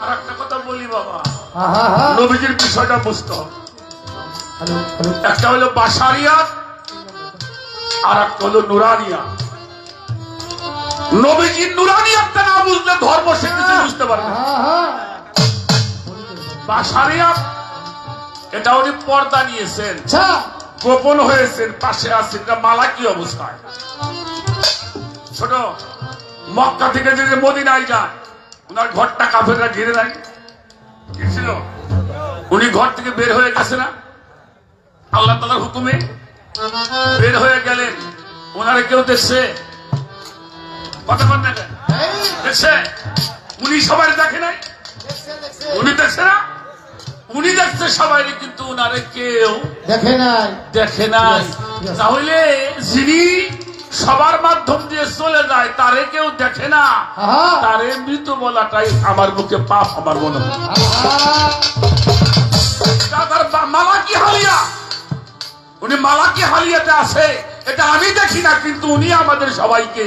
আর একটা কথা বলি বাবা, নবীজির বিষয়টা বুঝতে হবে। একটা হলো বাশারিয়াত আর একটা হলো নুরানিয়াত। নবীজির নুরানিয়াতটা না বুঝলে ধর্ম সে কিছু বুঝতে পারবে না। বাশারিয়াত এটা উনি পর্দা নিয়েছেন, গোপন হয়েছেন, পাশে আছেন, এটা মালাকি অবস্থায়। ছোট মক্কা থেকে যে মদিনায় যায়, ওনার ঘরটা কাফেররা ঘিরে দেয়, ছিল উনি ঘর থেকে বের হয়ে গেছে না আল্লাহ তাআলার হুকুমে, বের হয়ে গেলেন। ওনারে কেউ দেখছে? কথা বল না, দেখছে? উনি সবাই দেখে নাই, উনি দেখছে না, উনি দেখছে সবাই, কিন্তু ওনারে কেউ দেখে নাই। তাহলে যিনি সবার মাধ্যম দিয়ে চলে যায় তারে কেউ দেখে না, তারে মৃত বলাটাই আমার মুখে পাপ আমার মনে হয়। মালাকি হালিয়া, উনি মালাকি হালিয়াতে আছে, এটা আমি দেখি না, কিন্তু উনি আমাদের সবাইকে।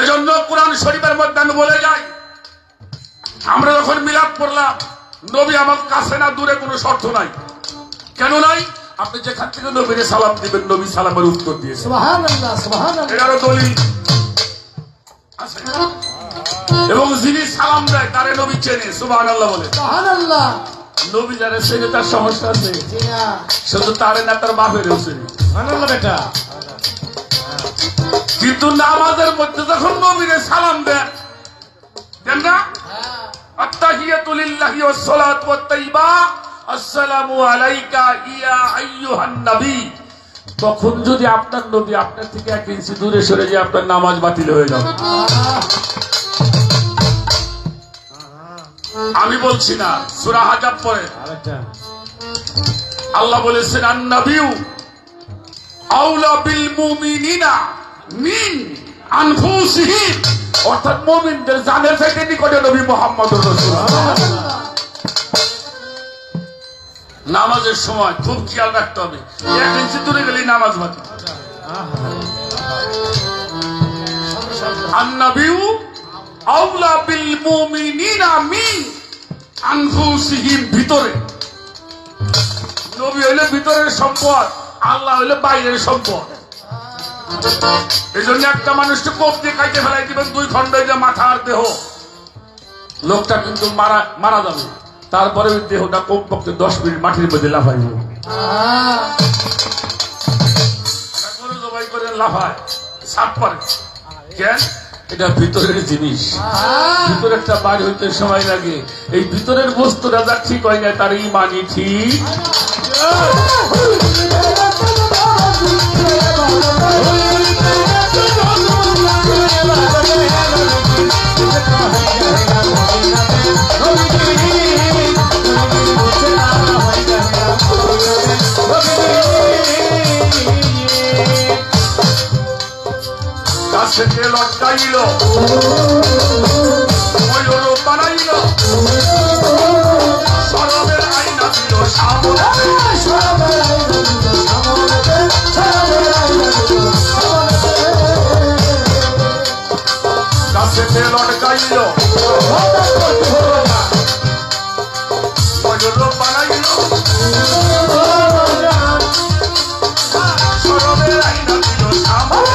এজন্য কোরআন শরীফের মধ্যে আমি বলে যাই, আমরা যখন মিলাদ পড়লাম, নবী আমার কাছে না দূরে, কোনো শর্ত নাই। কেন নাই? আপনি যেখান থেকে নবীর সালাম দিবেন, নবী সালামের উত্তর দিয়ে এটারও দলিল আছে। এবং যিনি সালাম দেয় তারে নবী চেনে, সুবহানাল্লাহ বলে। নবী যারা চেনে তার সমস্যা আছে, শুধু তারে না, তার বাপেরও চেনে। কিন্তু নামাজের মধ্যে যখন নবীরে সালাম দেন, দেন না, আত্তাহিয়াতু লিল্লাহি ওয়াস সালাতু ওয়াত তাইয়্যিবা, আসসালামু আলাইকা ইয়া আইয়ুহান নবী, তখন যদি আপনার নবী আপনার থেকে 1 ইঞ্চি দূরে সরে যায়, আপনার নামাজ বাতিল হয়ে যাবে। আমি বলছি না, সূরা হাজাব পড়ে আল্লাহ বলেছেন, আন-নাবিয়্যু আওলা বিল মুমিনিনা মিন আনফুসিহিম, অর্থাৎ মুমিনদের জানের চাইতে নিকটে নবী মুহাম্মদুর রাসূলুল্লাহ। নামাজের সময় খুব খেয়াল রাখতে হবে, 1 ইঞ্চি দূরে গেলেই নামাজ বাতিল। আন-নাবিয়্যু আওলা বিল মুমিনিনা মিন আনফুসিহিম, ভিতরে নবী হইলে ভিতরের সম্পদ, আল্লাহ হইলে বাইরের সম্পদ। এই জন্য একটা মানুষকে কোপ দিয়ে কাটে ফেলাই দিবেন, 2 খন্ড হয়ে মাথা আর দেহ, লোকটা কিন্তু মারা যাবে। তারপরে ওই দেহটা কমপক্ষে 10 মিনিট মাটির মধ্যে লাফাইব, জবাই করে লাফায়, সাপ পারে। কেন? এটা ভিতরের জিনিস, ভিতরে একটা বাইর হইতে সময় লাগে। এই ভিতরের বস্তুটা যা ঠিক হয় না, তার ইমানই ঠিক। কাছে লটকাইল, ময়ূর বানাইল, সরবের আইনা দিল সামনে, কাছে লটকাইল, ময়ূর বানাইল, সরবের আইনা দিল সামনে,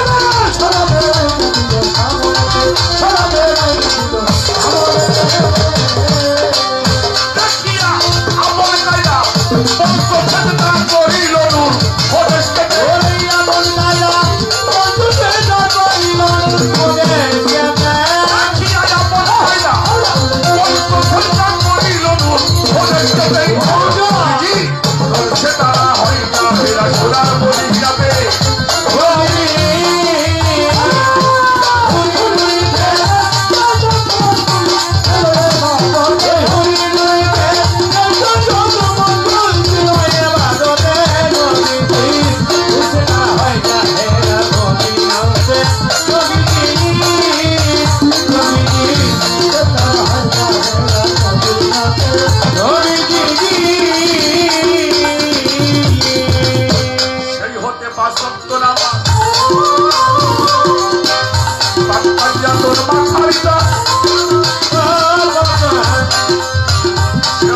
নির্যাতন মাথারিতা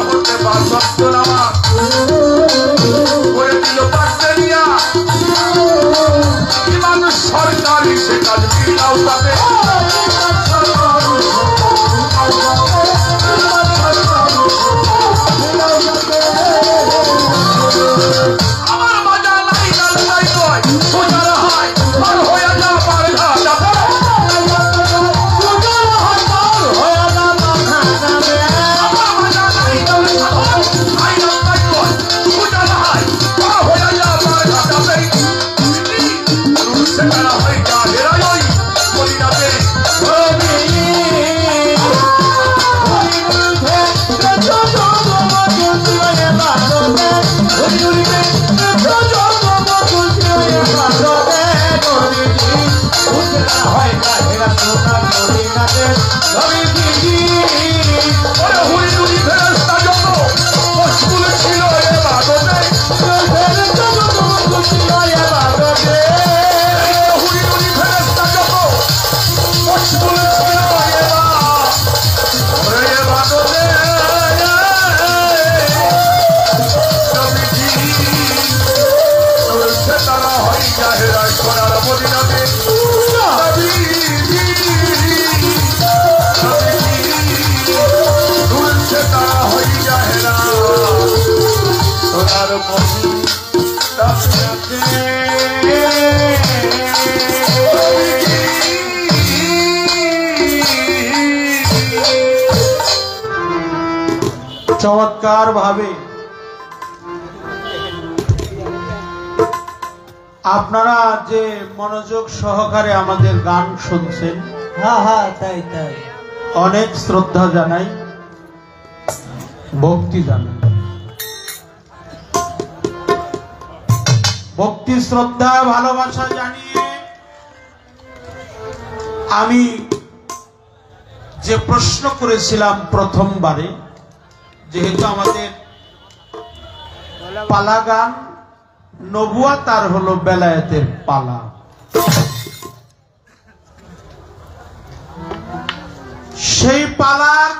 হতে বাসত্ব নামাজ করে দিল পাকতেরিয়া কি মানুষ সরকারি সে কাজ দিলাও তাতে আমার মজা নাই গাল নাই কয় সোজা হয় আর হয়ে যা পারে না যাবে সোজা হয় আর হয়ে যা যাবে আমার মজা নাই গাল নাই নাই কয় সোজা হয় আর হয়ে যা পারে না যাবে রুসে করা হয় গাহেরা ওই বলি যাবে চমৎকার ভাবে আপনারা যে মনোযোগ সহকারে আমাদের গান শুনছেন, তাই তাই অনেক শ্রদ্ধা জানাই, ভক্তি জানাই। ভক্তি শ্রদ্ধা ভালোবাসা জানিয়ে আমি যে প্রশ্ন করেছিলাম প্রথমবারে, যেহেতু আমাদের পালা গান নবুয়াত আর হলো বেলায়েতের পালা, সেই পালার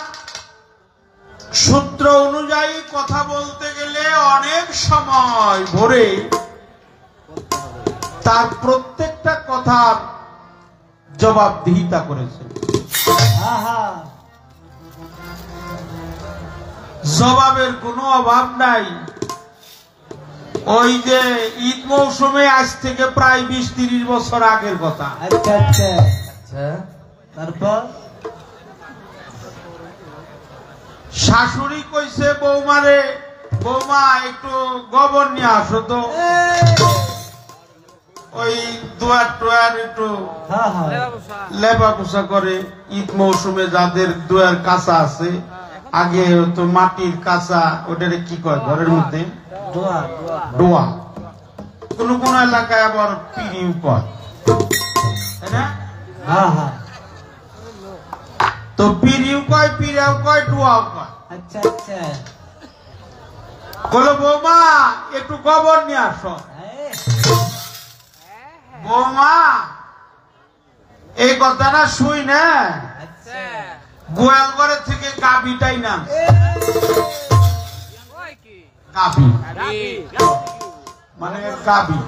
সূত্র অনুযায়ী কথা বলতে গেলে অনেক সময় ভরে তার প্রত্যেকটা কথার জবাবদিহিতা করেছে। জবাবের কোনো অভাব নাই। ওই যে ঈদ মৌসুমে আজ থেকে প্রায় 20-30 বছর আগের কথা। আচ্ছা আচ্ছা আচ্ছা, তারপর শাশুড়ি কইছে বৌমারে, বৌমা একটু গোবর নিয়ে আসো তো, ওই দুয়ার টুয়ার একটু লেপা পোছা করে। ঈদ মৌসুমে যাদের দুয়ার কাঁচা আছে, আগে তো মাটির কাঁচা, ওটারে কি কয় ঘরের মধ্যে ডোয়া, কোন কোন এলাকায় আবার পিড়িও কয়, তাই না? তো পিড়িও কয়, পিড়াও কয়, ডোয়াও কয়। আচ্ছা আচ্ছা, বলো বৌমা একটু গোবর নিয়ে আসো। বৌমা এই কথাটা শুই না, গোয়াল ঘরের থেকে গাভীটাই নাম, গাভী মানে গাভী,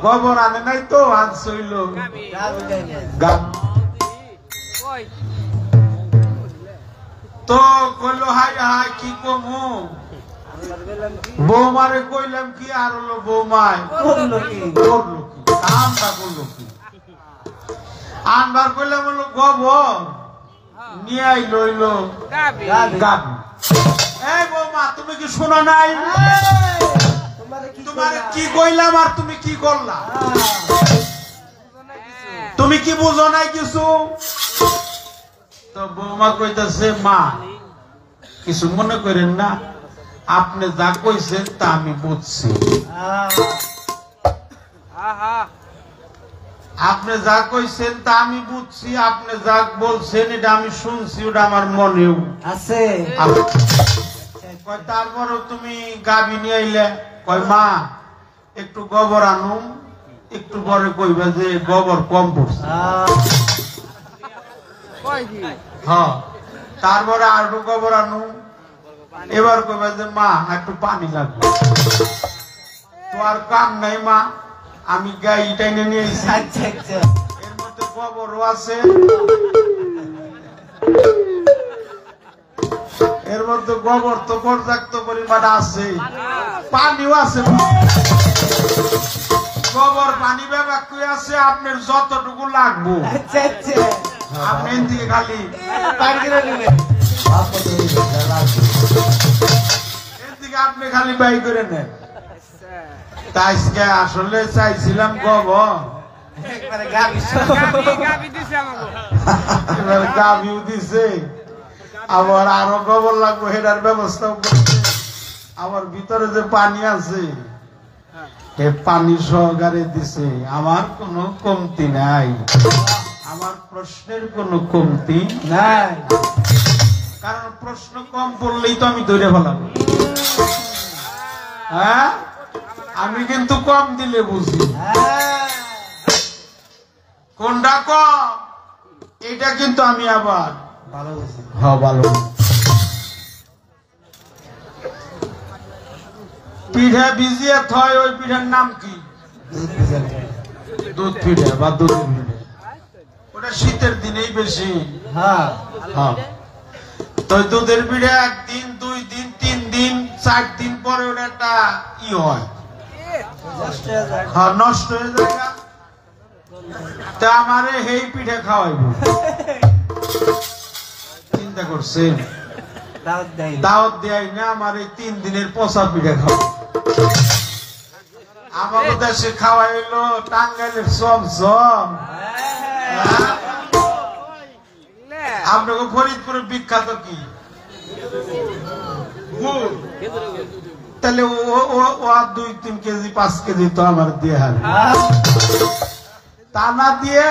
গোবর আনে নাই তো আনছিল তো কইলো হাই হাই কি কমু, বৌমারে কইলাম কি, আর হলো বৌমায় করলো কি, কামটা করলো কি, আনবার কইলাম হলো গোবর নিয়ে আইলো হইলো গাভী। এই বৌমা তুমি কি শোনো নাই, তোমার কি কইলাম আর তুমি কি করলা, তুমি কি বুঝো নাই কিছু? তো বৌমা কইতাছে মা কিছু মনে করেন না, আপনি যা কইছেন তা আমি বুঝছি, আপনি যা কইছেন তা আমি বুঝছি, আপনি যা বলছেন এটা আমি শুনছি, ওটা আমার মনেও আছে। তারপরও তুমি গাভী নিয়ে আইলে, কয় মা একটু গোবর আনুম, একটু পরে কইবা যে গোবর কম পড়ছে। হ্যাঁ তারপরে আরো গোবর আনু এবার কবে যে মা একটু পানি লাগবে তো আর কাম নাই মা আমি গাই টাইনে নিয়ে এসেছি আচ্ছা আচ্ছা এর মধ্যে গোবরও আছে এর মধ্যে গোবর তো পর্যাপ্ত পরিমাণ আছে পানিও আছে গোবর পানি ব্যবহার করে আছে আপনার যতটুকু লাগবো আচ্ছা আচ্ছা আপনি এদিকে খালি এদিকে আপনি খালি বাই করে নেন তাই আসলে চাইছিলাম গোবর একবারে গাবি এবার গাভিও দিছে আবার আরো গোবর লাগবে সেটার ব্যবস্থা করছে আমার ভিতরে যে পানি আছে এ পানি সহকারে দিছে আমার কোনো কমতি নাই আমার প্রশ্নের কোনো কমতি নাই কারণ প্রশ্ন কম পড়লেই তো আমি ধরে ফেলাবো হ্যাঁ আমি কিন্তু কম দিলে বুঝি কোনটা কম এটা কিন্তু আমি আবার ভালো বুঝি হ্যাঁ ভালো পিঠা ভিজিয়ে থয় ওই পিঠার নাম কি দুধ পিঠা বা দুধ পিঠা ওটা শীতের দিনেই বেশি হ্যাঁ হ্যাঁ তো দুধের পিঠা একদিন 2 দিন 3 দিন 4 দিন পরে ওটা একটা ই হয় হ্যাঁ নষ্ট হয়ে যায় তা আমারে এই পিঠা খাওয়াইব চিন্তা করছেন দাওয়াত দেয় না আমার এই 3 দিনের পচা পিঠা খাওয়া আমাদের দেশে খাওয়াইলো টাঙ্গাইলের চমচম আপনাকে ফরিদপুরের বিখ্যাত কি তাহলে ও 2-3 কেজি 5 কেজি তো আমার দিয়ে হার তা না দিয়ে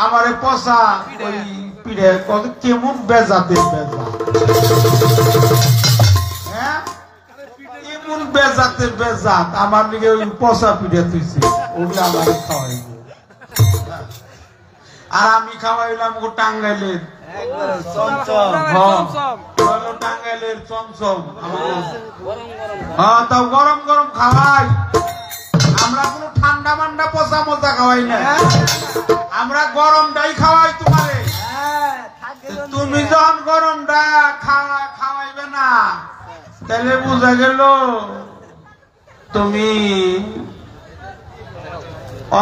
আমার পচা ওই পিঠে কেমন বেজাতে বেজা হ্যাঁ কেমন বেজাতে বেজাত আমার দিকে ওই পচা পিঠে তুইছি ওগুলো আমার খাওয়াইব আর আমি খাওয়াইলাম ও টাঙ্গাইলের টাঙ্গাইলের চমচম হ্যাঁ তাও গরম গরম খাওয়াই আমরা কোনো ঠান্ডা মান্ডা পচা মজা খাওয়াই না আমরা গরমটাই খাওয়াই তোমারে তুমি যখন গরমটা খাওয়াইবে না তাহলে বোঝা গেল তুমি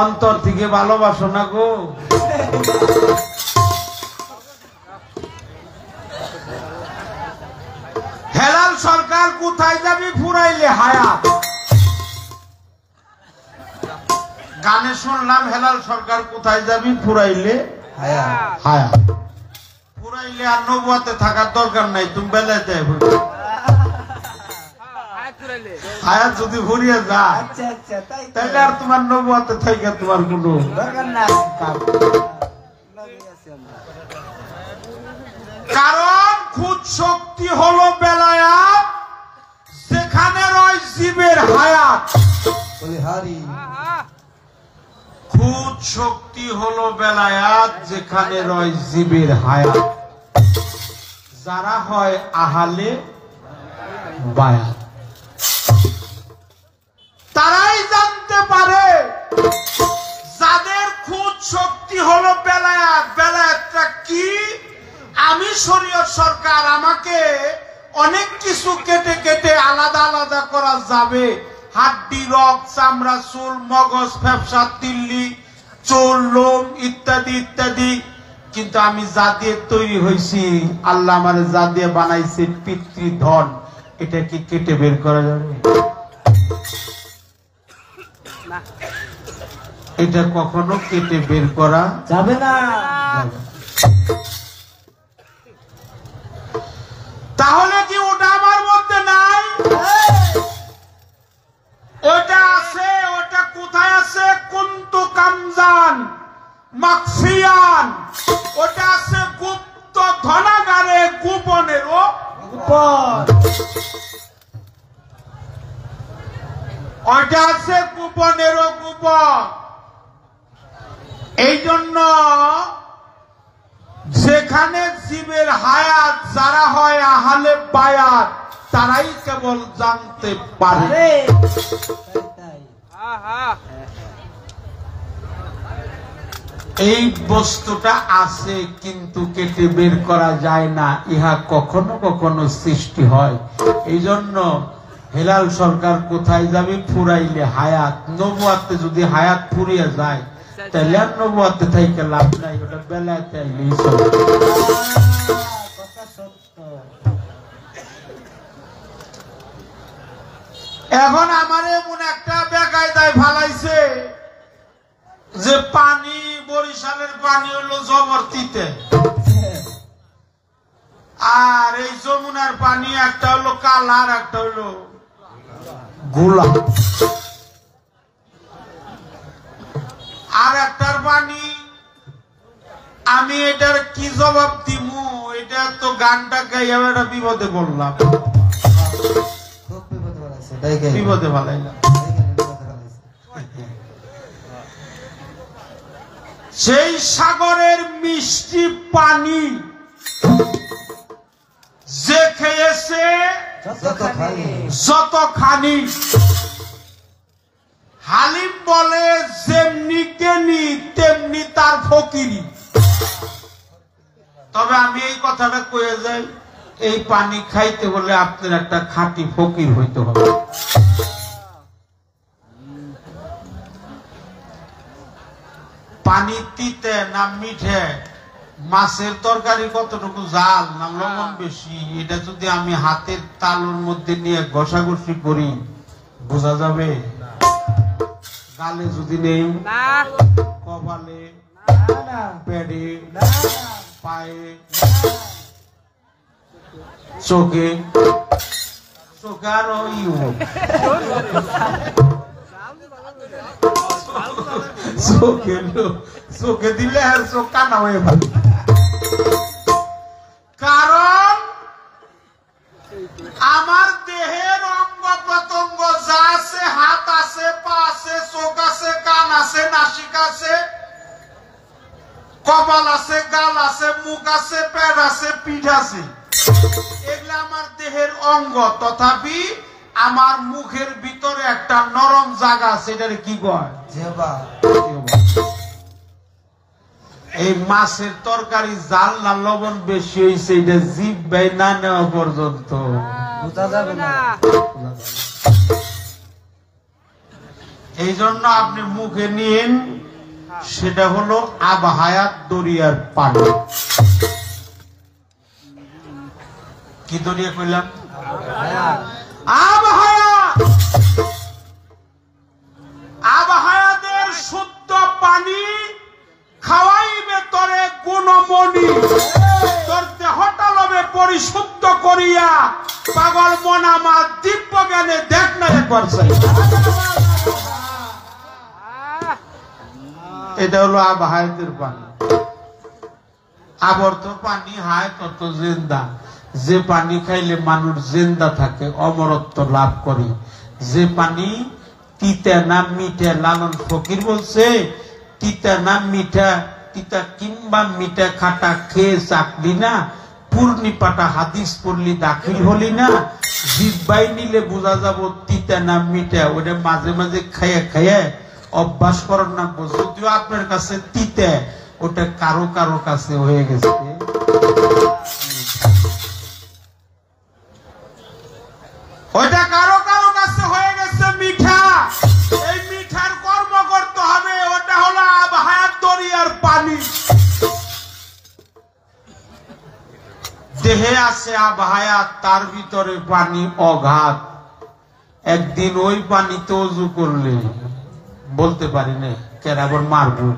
অন্তর থেকে ভালোবাসো না গো হেলাল সরকার কোথায় যাবি ফুরাইলে হায়াত গানে শুনলাম হেলাল সরকার কোথায় যাবি ফুরাইলে হায়াত ফুরাইলে আর নবুয়াতে থাকার দরকার নাই তুমি বেলায় দেয় হায়াত যদি ফুরিয়ে যায় তাহলে আর তোমার নবুয়াতে থেকে তোমার কোনো কারণ খুদ শক্তি হলো বেলায়াত যেখানে রয় জীবের হায়াত খুদ শক্তি হলো বেলায়াত যেখানে রয় জীবের হায়াত যারা হয় আহালে বায়াত তারাই জানতে পারে যাদের খুদ শক্তি হলো বেলায়াত বেলায়াতটা কি আমি শরীয়ত সরকার আমাকে অনেক কিছু কেটে কেটে আলাদা আলাদা করা যাবে হাড্ডি রগ চামড়া চুল মগজ ফ্যাপসা তিল্লি চুল লোম ইত্যাদি ইত্যাদি কিন্তু আমি যা দিয়ে তৈরি হয়েছি আল্লাহ আমার যা দিয়ে বানাইছে পিতৃধন এটা কি কেটে বের করা যাবে এটা কখনো কেটে বের করা যাবে না তাহলে কি ওটা আমার মধ্যে নাই ওটা আছে ওটা কোথায় আছে কুন্তু কামজান মাকফিয়ান ওটা আছে গুপ্ত ধনাগারে গোপনেরও উপর ওটা আছে গোপনেরও গোপন এই জন্য যে জীবের হায়াত যারা হয় আহলে বায়াত তারাই কেবল জানতে পারে। এই বস্তুটা আছে কিন্তু কেটে বের করা যায় না, ইহা কখনো কখনো সৃষ্টি হয়। এই জন্য হেলাল সরকার কোথায় যাবে? ফুরাইলে হায়াত। নবুয়াতে যদি হায়াত ফুরিয়ে যায় তাহলে আর নবুয়াতে থাইকে লাভ নাই, ওটা বেলাতে আইলেই চলে। এখন আমার এমন একটা বেকায়দায় ফালাইছে যে পানি, বরিশালের পানি হলো জবরতিতে, আর এই যমুনার পানি একটা হলো কালার, একটা হলো গোলা, আর একটার পানি আমি এটার কি জবাব দিমু? এটা তো গানটা গাইয়া একটা বিপদে বললাম, বিপদে ভালাইলাম। সেই সাগরের মিষ্টি পানি যে খেয়েছে যতখানি, হালিম বলে যেমনি জ্ঞানী তেমনি তার ফকিরি। তবে আমি এই কথাটা কয়ে যাই, এই পানি খাইতে হলে আপনার একটা খাঁটি ফকির হইতে হবে। পানি তিতে না মিঠে, মাছের তরকারি কতটুকু জাল না লবণ বেশি, এটা যদি আমি হাতের তালুর মধ্যে নিয়ে ঘষাঘষি করি বোঝা যাবে? গালে যদি নেই, কপালে, পেটে, পায়ে, চোখে, চোখে আরো চোখে দিলে আর চোখ কানা হয়ে ভালো। কারণ আমার দেহের অঙ্গ প্রত্যঙ্গ যা আছে, হাত আছে, পা আছে, চোখ আছে, কান আছে, নাসিক আছে, কপাল আছে, গাল আছে, মুখ আছে, পেট আছে, পিঠ আছে, এগুলা আমার দেহের অঙ্গ। তথাপি আমার মুখের ভিতরে একটা নরম জায়গা আছে, এটারে কি কয়? জিহ্বা। এই মাছের তরকারি জাল না লবণ বেশি হয়েছে, এটা জিহ্বায় না নেওয়া পর্যন্ত বোঝা যাবে না। এই জন্য আপনি মুখে নিন, সেটা হলো আবহায়াত দরিয়ার পানি। কি দরিয়া কইলাম? আবহায়াতের শুদ্ধ পানি খাওয়াইবে তরে গুণমণি, তোর দেহটা লবে পরিশুদ্ধ করিয়া, পাগল মন আমার দিব্য জ্ঞানে দেখ না একবার চাই। এটা হলো আবহায়াতের পানি। আবর্ত পানি হায় তত জিন্দা, যে পানি খাইলে মানুষ জিন্দা থাকে, অমরত্ব লাভ করে। যে পানি তিতা না মিঠা, লালন ফকির বলছে তিতা না মিঠা, তিতা কিংবা মিঠা খাটা খেয়ে চাকলি না, পূর্ণি পাটা হাদিস পড়লি দাখিল হলি না, জিব্বাই নিলে বোঝা যাব তিতা না মিঠা। ওটা মাঝে মাঝে খাইয়ে খাইয়ে অভ্যাস করার না, যদিও আপনার কাছে তিতা, ওটা কারো কারো কাছে হয়ে গেছে ওইটা কারো কারো কাছে হয়ে গেছে মিঠা। এই মিঠার কর্ম করতে হবে, ওটা হলো আবহায়াত দরিয়ার পানি। দেহে আছে আবহায়াত, তার ভিতরে পানি অগাধ। একদিন ওই পানিতে ওযু করলে বলতে পারি না কেরাবর মারবো।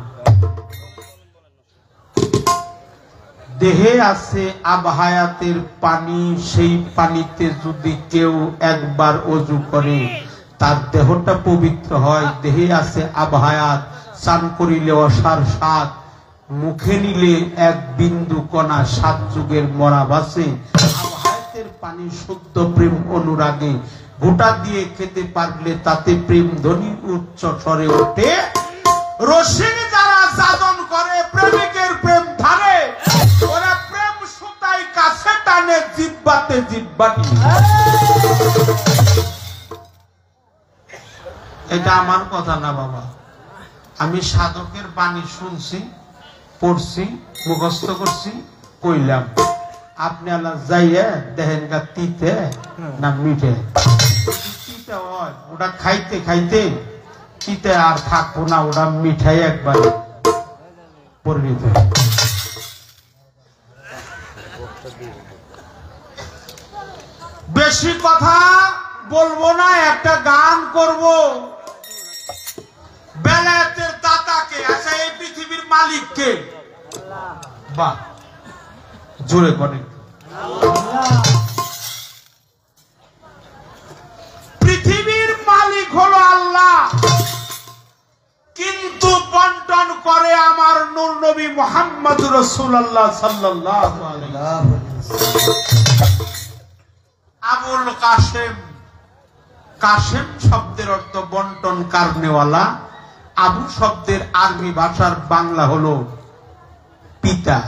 দেহে আছে আবহায়াতের পানি, সেই পানিতে যদি কেউ একবার ওযু করে তার দেহটা পবিত্র হয়। দেহে আছে আবহায়াত, স্নান করিলে অসার স্বাদ, মুখে নিলে এক বিন্দু কণা 7 যুগের মরা বাসে। আবহায়াতের পানি শুদ্ধ প্রেম অনুরাগে, গোটা দিয়ে খেতে পারলে তাতে প্রেম ধ্বনি উচ্চ স্বরে ওঠে। রসিক যারা সাধন করে, প্রেমিকের প্রেম ধারে, ওরা প্রেম সুখ সাথে জিব্বাটি। এটা আমার কথা না বাবা, আমি সাধকের বাণী শুনছি, পড়ছি, মুখস্থ করছি, কইলাম। আপনি আল্লাহ যাইয়া দেখেন গা তিতে না মিঠে। তিতে হয় ওটা খাইতে খাইতে তিতে আর থাকবো না, ওটা মিঠাই একবার পরিণত। বেশি কথা বলবো না, একটা গান করব। বেলায়েতের দাতাকে, আচ্ছা এই পৃথিবীর মালিককে? বাহ, জোরে করে। পৃথিবীর মালিক হলো আল্লাহ, কিন্তু বন্টন করে আমার নূর নবী মুহাম্মদুর রাসূলুল্লাহ সাল্লাল্লাহু আলাইহি ওয়াসাল্লাম। আবুল কাসেম, কাসেম শব্দের অর্থ বন্টন কারনেওয়ালা। আবু শব্দের আরবি ভাষার বাংলা হলো পিতা,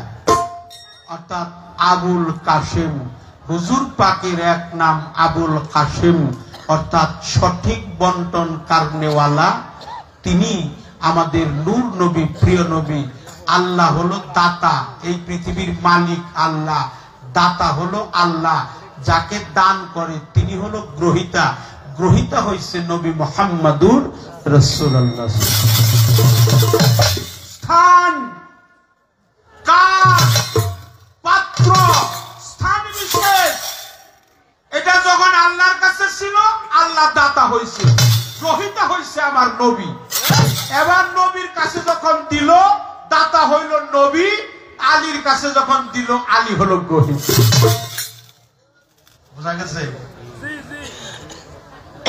অর্থাৎ আবুল কাসেম। হুজুর পাকের এক নাম আবুল কাসেম, অর্থাৎ সঠিক বন্টন কারনেওয়ালা। তিনি আমাদের নূর নবী, প্রিয় নবী। আল্লাহ হলো দাতা, এই পৃথিবীর মালিক আল্লাহ, দাতা হলো আল্লাহ, যাকে দান করে তিনি হলো গ্রহিতা। গ্রহিতা হইছে নবী মুহাম্মদুর রাসূলুল্লাহ। স্থান, কাল, পাত্র, স্থান বিশেষ, এটা যখন আল্লাহর কাছে ছিল, আল্লাহ দাতা হইছে, গ্রহিতা হইছে আমার নবী। এবার নবীর কাছে যখন দিল, দাতা হইল নবী। আলীর কাছে যখন দিল, আলী হলো গ্রহিতা। বুঝা গেছে?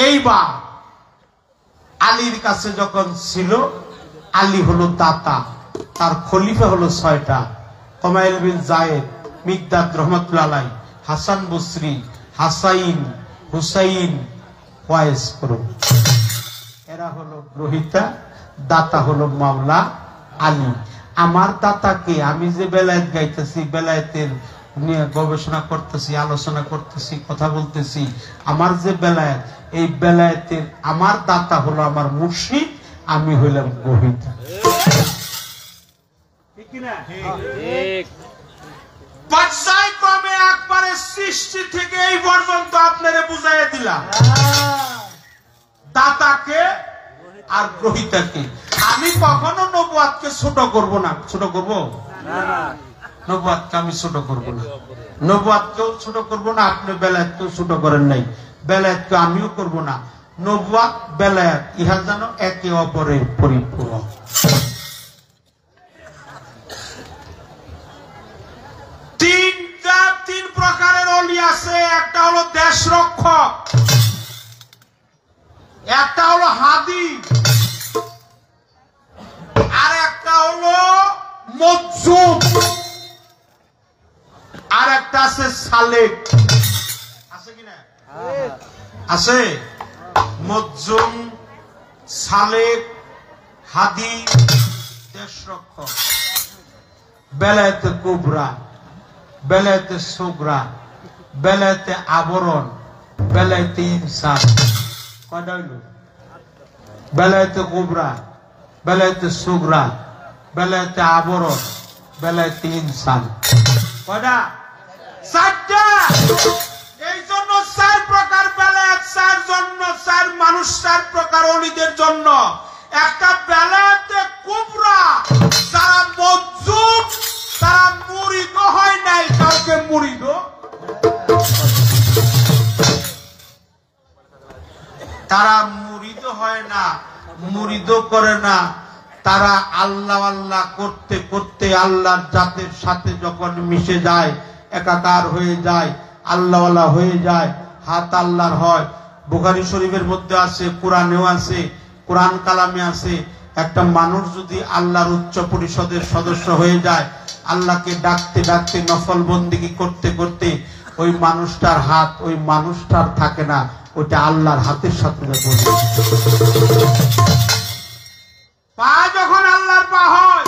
এইবার আলীর কাছে যখন ছিল, আলী হলো দাতা, তার খলিফা হলো 6টা: কমাইল বিন জায়েদ, মিকদাদ রহমাতুল্লাহ আলাইহি, হাসান বসরি, হাসাইন, হুসাইন, ওয়াইস করুন। এরা হলো গ্রহিতা, দাতা হলো মাওলা আলী। আমার দাতাকে, আমি যে বেলায়েত গাইতেছি, বেলায়েতের নিয়ে গবেষণা করতেছি, আলোচনা করতেছি, কথা বলতেছি, আমার যে বেলায়েত, এই বেলায়েতের আমার দাতা হলো আমার মুর্শিদ, আমি হইলাম গ্রহিতা। ঠিক না? ঠিক। পর্যায়ক্রমে একবারে সৃষ্টি থেকে এই পর্যন্ত আপনারে বুঝাইয়া দিলাম দাতাকে আর গ্রহিতাকে। আমি কখনো নবুয়াতকে ছোট করব না। ছোট করব না, নবুয়াতকে আমি ছোট করব না, নবুয়াতকেও ছোট করব না, আপনি বেলায়েতকেও ছোট করেন নাই, বেলায়েতকে আমিও করব না। নবুয়াত, বেলায়েত ইহা যেন একে অপরের পরিপূরক। তিন প্রকারের ওলি আছে। একটা হলো দেশ রক্ষক, একটা হলো হাদি, আর একটা হলো মজজুম, আর একটা আছে সালেক। আছে কিনা? আছে। মজজুম, সালেক, হাদি, দেশ রক্ষক। বেলায়েতে কুবরা, বেলায়েতে সুগরা, বেলায়েতে আবরণ, বেলায়েতে ইনসান। কয়টা হইল? বেলায়েতে কুবরা, বেলায়েতে সুগরা, বেলায়েতে আবরণ, বেলায়েতে ইনসান। কয়টা? 4টা। এই জন্য 4 প্রকার বেলায়েত, 4 জন্য 4 মানুষ, 4 প্রকার ওলিদের জন্য। একটা বেলায়েতে কুবরা, যারা মজজুম, তারা মুরিদ হয় নাই, কাউকে মুরিদ। তারা মুরিদ হয় না, মুরিদ করে না। তারা আল্লাহ আল্লাহ করতে করতে আল্লাহর জাতের সাথে যখন মিশে যায়, একাকার হয়ে যায়, আল্লাহ আল্লাহ হয়ে যায়, হাত আল্লাহর হয়। বুখারী শরীফের মধ্যে আছে, কোরআনেও আছে, কোরআন কালামে আছে, একটা মানুষ যদি আল্লাহর উচ্চ পরিষদের সদস্য হয়ে যায়, আল্লাহকে ডাকতে ডাকতে, নফল বন্দেগী করতে করতে, ওই মানুষটার হাত ওই মানুষটার থাকে না, ওটা আল্লাহর হাতের সাথে পা যখন আল্লাহর পা হয়,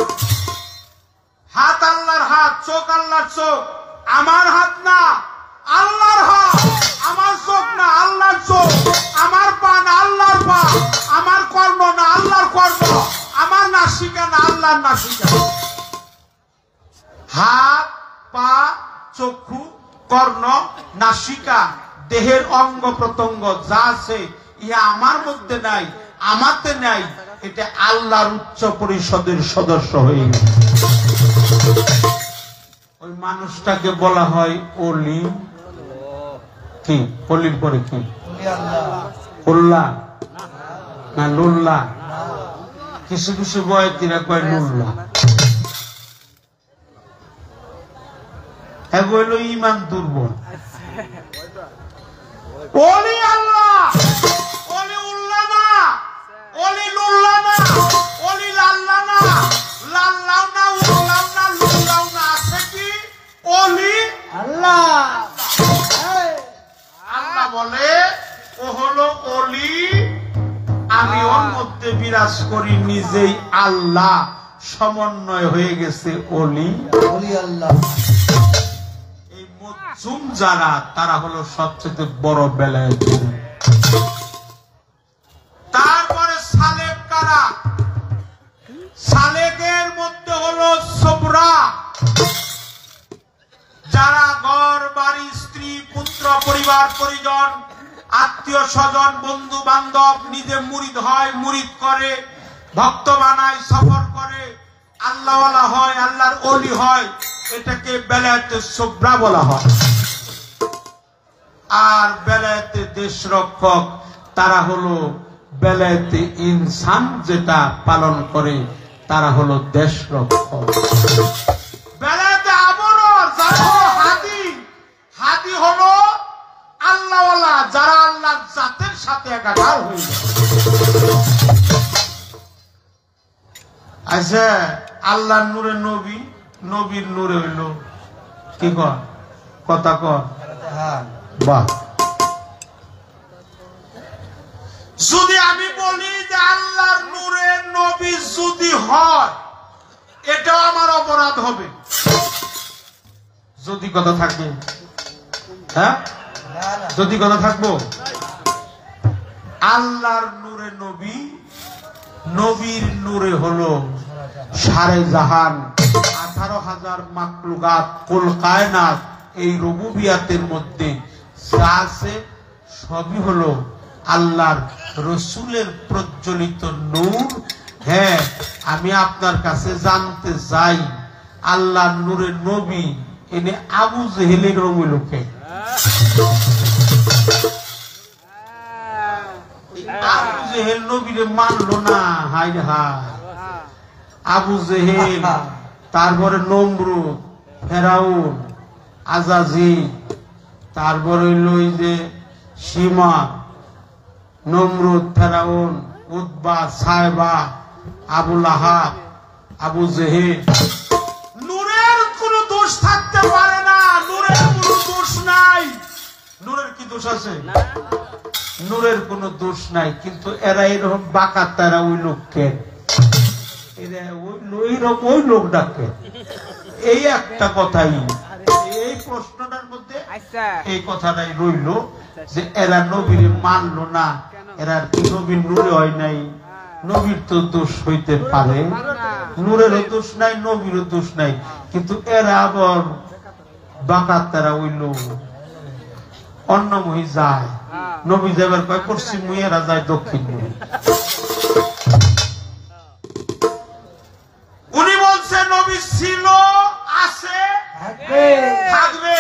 হাত আল্লাহর হাত, চোখ আল্লাহর চোখ। আমার হাত না, আল্লাহর হাত, আমার চোখ না আল্লাহর চোখ, আমার পা না আল্লাহর পা, আমার কর্ণ না আল্লাহর কর্ণ, আমার নাসিকা না আল্লাহর নাসিকা। হাত, পা, চক্ষু, কর্ণ, নাসিকা, দেহের অঙ্গ প্রত্যঙ্গ যা আছে ইহা আমার মধ্যে নাই, আমাতে নাই, এটা আল্লাহর উচ্চ পরিষদের সদস্য হয়ে গেছে। ওই মানুষটাকে বলা হয় অলি। কি অলির পরে কি? উল্লাহ না লুল্লাহ? কিছু কিছু বয়তিরা কয় লুল্লাহ। হ্যাঁ, বলল ইমান দুর্বল। ওলি আল্লাহ, ওলি উল্লাহ না, ওলি লুল্লাহ না, ওলি লাল্লাহ না, লাল্লাহ না, উল্লাহ না, লুল্লাহ না, আছে কি? ওলি আল্লাহ। আল্লাহ বলে ও হলো ওলি, আমি ওর মধ্যে বিরাজ করি, নিজেই আল্লাহ, সমন্বয় হয়ে গেছে ওলি। ওলি আল্লাহ। এই মজুম যারা, তারা হলো সবচেয়ে বড় বেলায়। তারপরে সালেক কারা? সালেকের মধ্যে হলো সবরা, যারা ঘর বাড়ি, স্ত্রী পুত্র পরিবার পরিজন আত্মীয় স্বজন বন্ধু বান্ধব নিজে মুরিদ হয়, মুরিদ করে, ভক্ত বানায়, সফর করে, আল্লাহওয়ালা হয়, আল্লাহর ওলি হয়, এটাকে বেলায়েতে সুবরা বলা হয়। আর বেলায়েতে দেশ রক্ষক, তারা হলো বেলায়েতে ইনসান যেটা পালন করে, তারা হলো দেশ রক্ষক। বেলায়েতে আবরর, যারা হলো হাদি, হাদি হলো আল্লাহওয়ালা, যারা আল্লাহর জাতের সাথে একাকার হয়ে যায়। আচ্ছা, আল্লাহর নূরে নবী, নবীর নূরে হইল কি কর কথা কর? বাহ। যদি আমি বলি যে আল্লাহর নূরে নবী যদি হয়, এটাও আমার অপরাধ হবে যদি কথা থাকে? হ্যাঁ, যদি কথা থাকবো। আল্লাহর নূরে নবী, নবীর নূরে হলো সারে জাহান, 18,000 মাখলুকাত, কুল কায়নাত, এই রুবুবিয়াতের মধ্যে যা আছে সবই হলো আল্লাহর রসুলের প্রজ্বলিত নূর। হ্যাঁ, আমি আপনার কাছে জানতে চাই, আল্লাহর নূরে নবী এনে আবু জেহেলের রঙিলোকে, আবু জেহেল নবীরে মানলো না। হায় হায়, আবু জেহেল, তারপরে নমরুদ, ফেরাউন, আজাজিল, তারপরে হইল ওই যে সীমা, নমরুদ, ফেরাউন, উতবা, সাইবা, আবু লাহাব, আবু জেহেল। নূরের কোন দোষ থাকতে পারে না, নূরের কোন দোষ নাই। নূরের কি দোষ আছে? নূরের কোন দোষ নাই, কিন্তু এরা এরকম বাঁকা, তারা ওই লোককে, এরা ওই লোক ডাকে। এই একটা কথাই, এই প্রশ্নটার মধ্যে এই কথাটাই রইল যে এরা নবীর মানলো না, এরা কি নবীর নূরে হয় নাই? নবীর তো দোষ হইতে পারে, নূরেরও দোষ নাই, নবীরও দোষ নাই, কিন্তু এরা আবার বাঁকা, তারা ওই লোক অন্যমুখী যায়। নবী যাবার কয় পশ্চিম মুখী, এরা যায় দক্ষিণ মুখী। উনি বলছে নবী ছিল, আছে, থাকবে।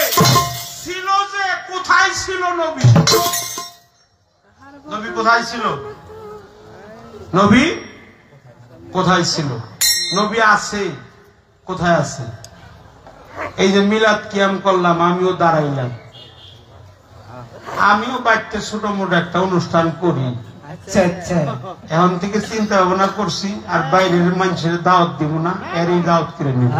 ছিল যে কোথায় ছিল নবী? নবী কোথায় ছিল? নবী কোথায় ছিল? নবী আছে, কোথায় আছে? এই যে মিলাদ কিয়াম করলাম, আমিও দাঁড়াইলাম, আমিও বাড়িতে ছোট মোটো একটা অনুষ্ঠান করি। এখন থেকে চিন্তা ভাবনা করছি, আর বাইরের মানুষের দাওয়াত দিব না, এরই দাওয়াত করে নিব।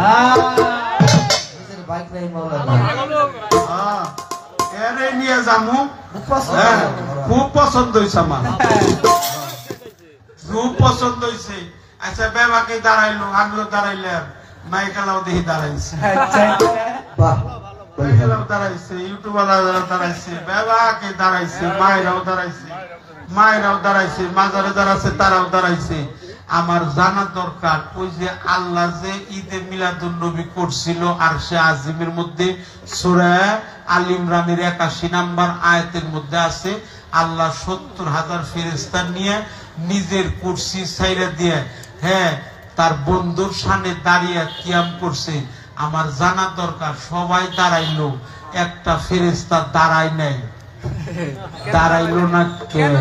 এরে নিয়ে যাবো, খুব পছন্দ হয়েছে আমার, খুব পছন্দ হয়েছে। আচ্ছা, বেবাকে দাঁড়াইলো, আমিও দাঁড়াইলাম, মাইকালাও দেখি দাঁড়াইছে। দাঁড়াইছে, ইউটিউবাররা দাঁড়াইছে, বাবাকে দাঁড়াইছে, মায়েরাও দাঁড়াইছে, মায়েরাও দাঁড়াইছে, মাজারে দাঁড়াইছে, তারাও দাঁড়াইছে। আমার জানা দরকার ওই যে আল্লাহ যে ঈদে মিলাদুন নবী করছিল আর সে আজিমের মধ্যে সূরা আল ইমরানের ৮১ নাম্বার আয়াতের মধ্যে আছে আল্লাহ ৭০,০০০ ফেরেশতা নিয়ে নিজের কুরসি ছাইরা দিয়ে হ্যাঁ তার বন্ধুর সামনে দাঁড়িয়ে কিয়াম করছে। আমার জানা দরকার সবাই দাঁড়াইলো, একটা ফেরেশতা দাঁড়ায় নাই, দাঁড়াইলো না কেন?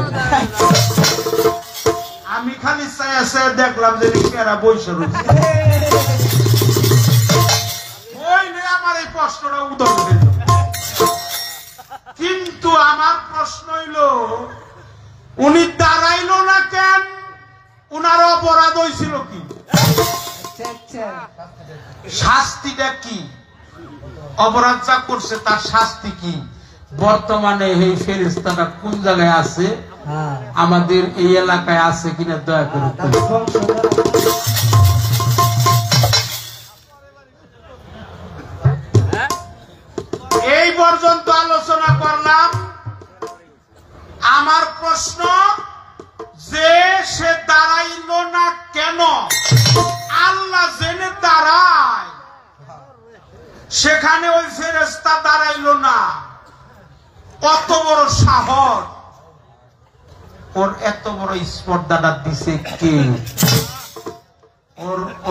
আমি খালি চাই দেখলাম যে রিক্সারা বসে রয়েছে, ওই নিয়ে আমার এই প্রশ্নটা উত্তর দিল। কিন্তু আমার প্রশ্ন হইল উনি দাঁড়াইলো না কেন? উনার অপরাধ হয়েছিল কি? শাস্তিটা কি? অপরাধ যা করছে তার শাস্তি কি? বর্তমানে এই ফেরেশতাটা কোন জায়গায় আছে? আমাদের এই এলাকায় আছে কিনা দয়া করে এই পর্যন্ত আলোচনা করলাম। আমার প্রশ্ন যে সে দাঁড়াইলো না কেন? আল্লাহ জেনে দাঁড়ায়, সেখানে ওই ফেরেশতা দাঁড়াইলো না, কত বড় সাহস! ওর এত বড় স্পর্ধাটা দিছে কে?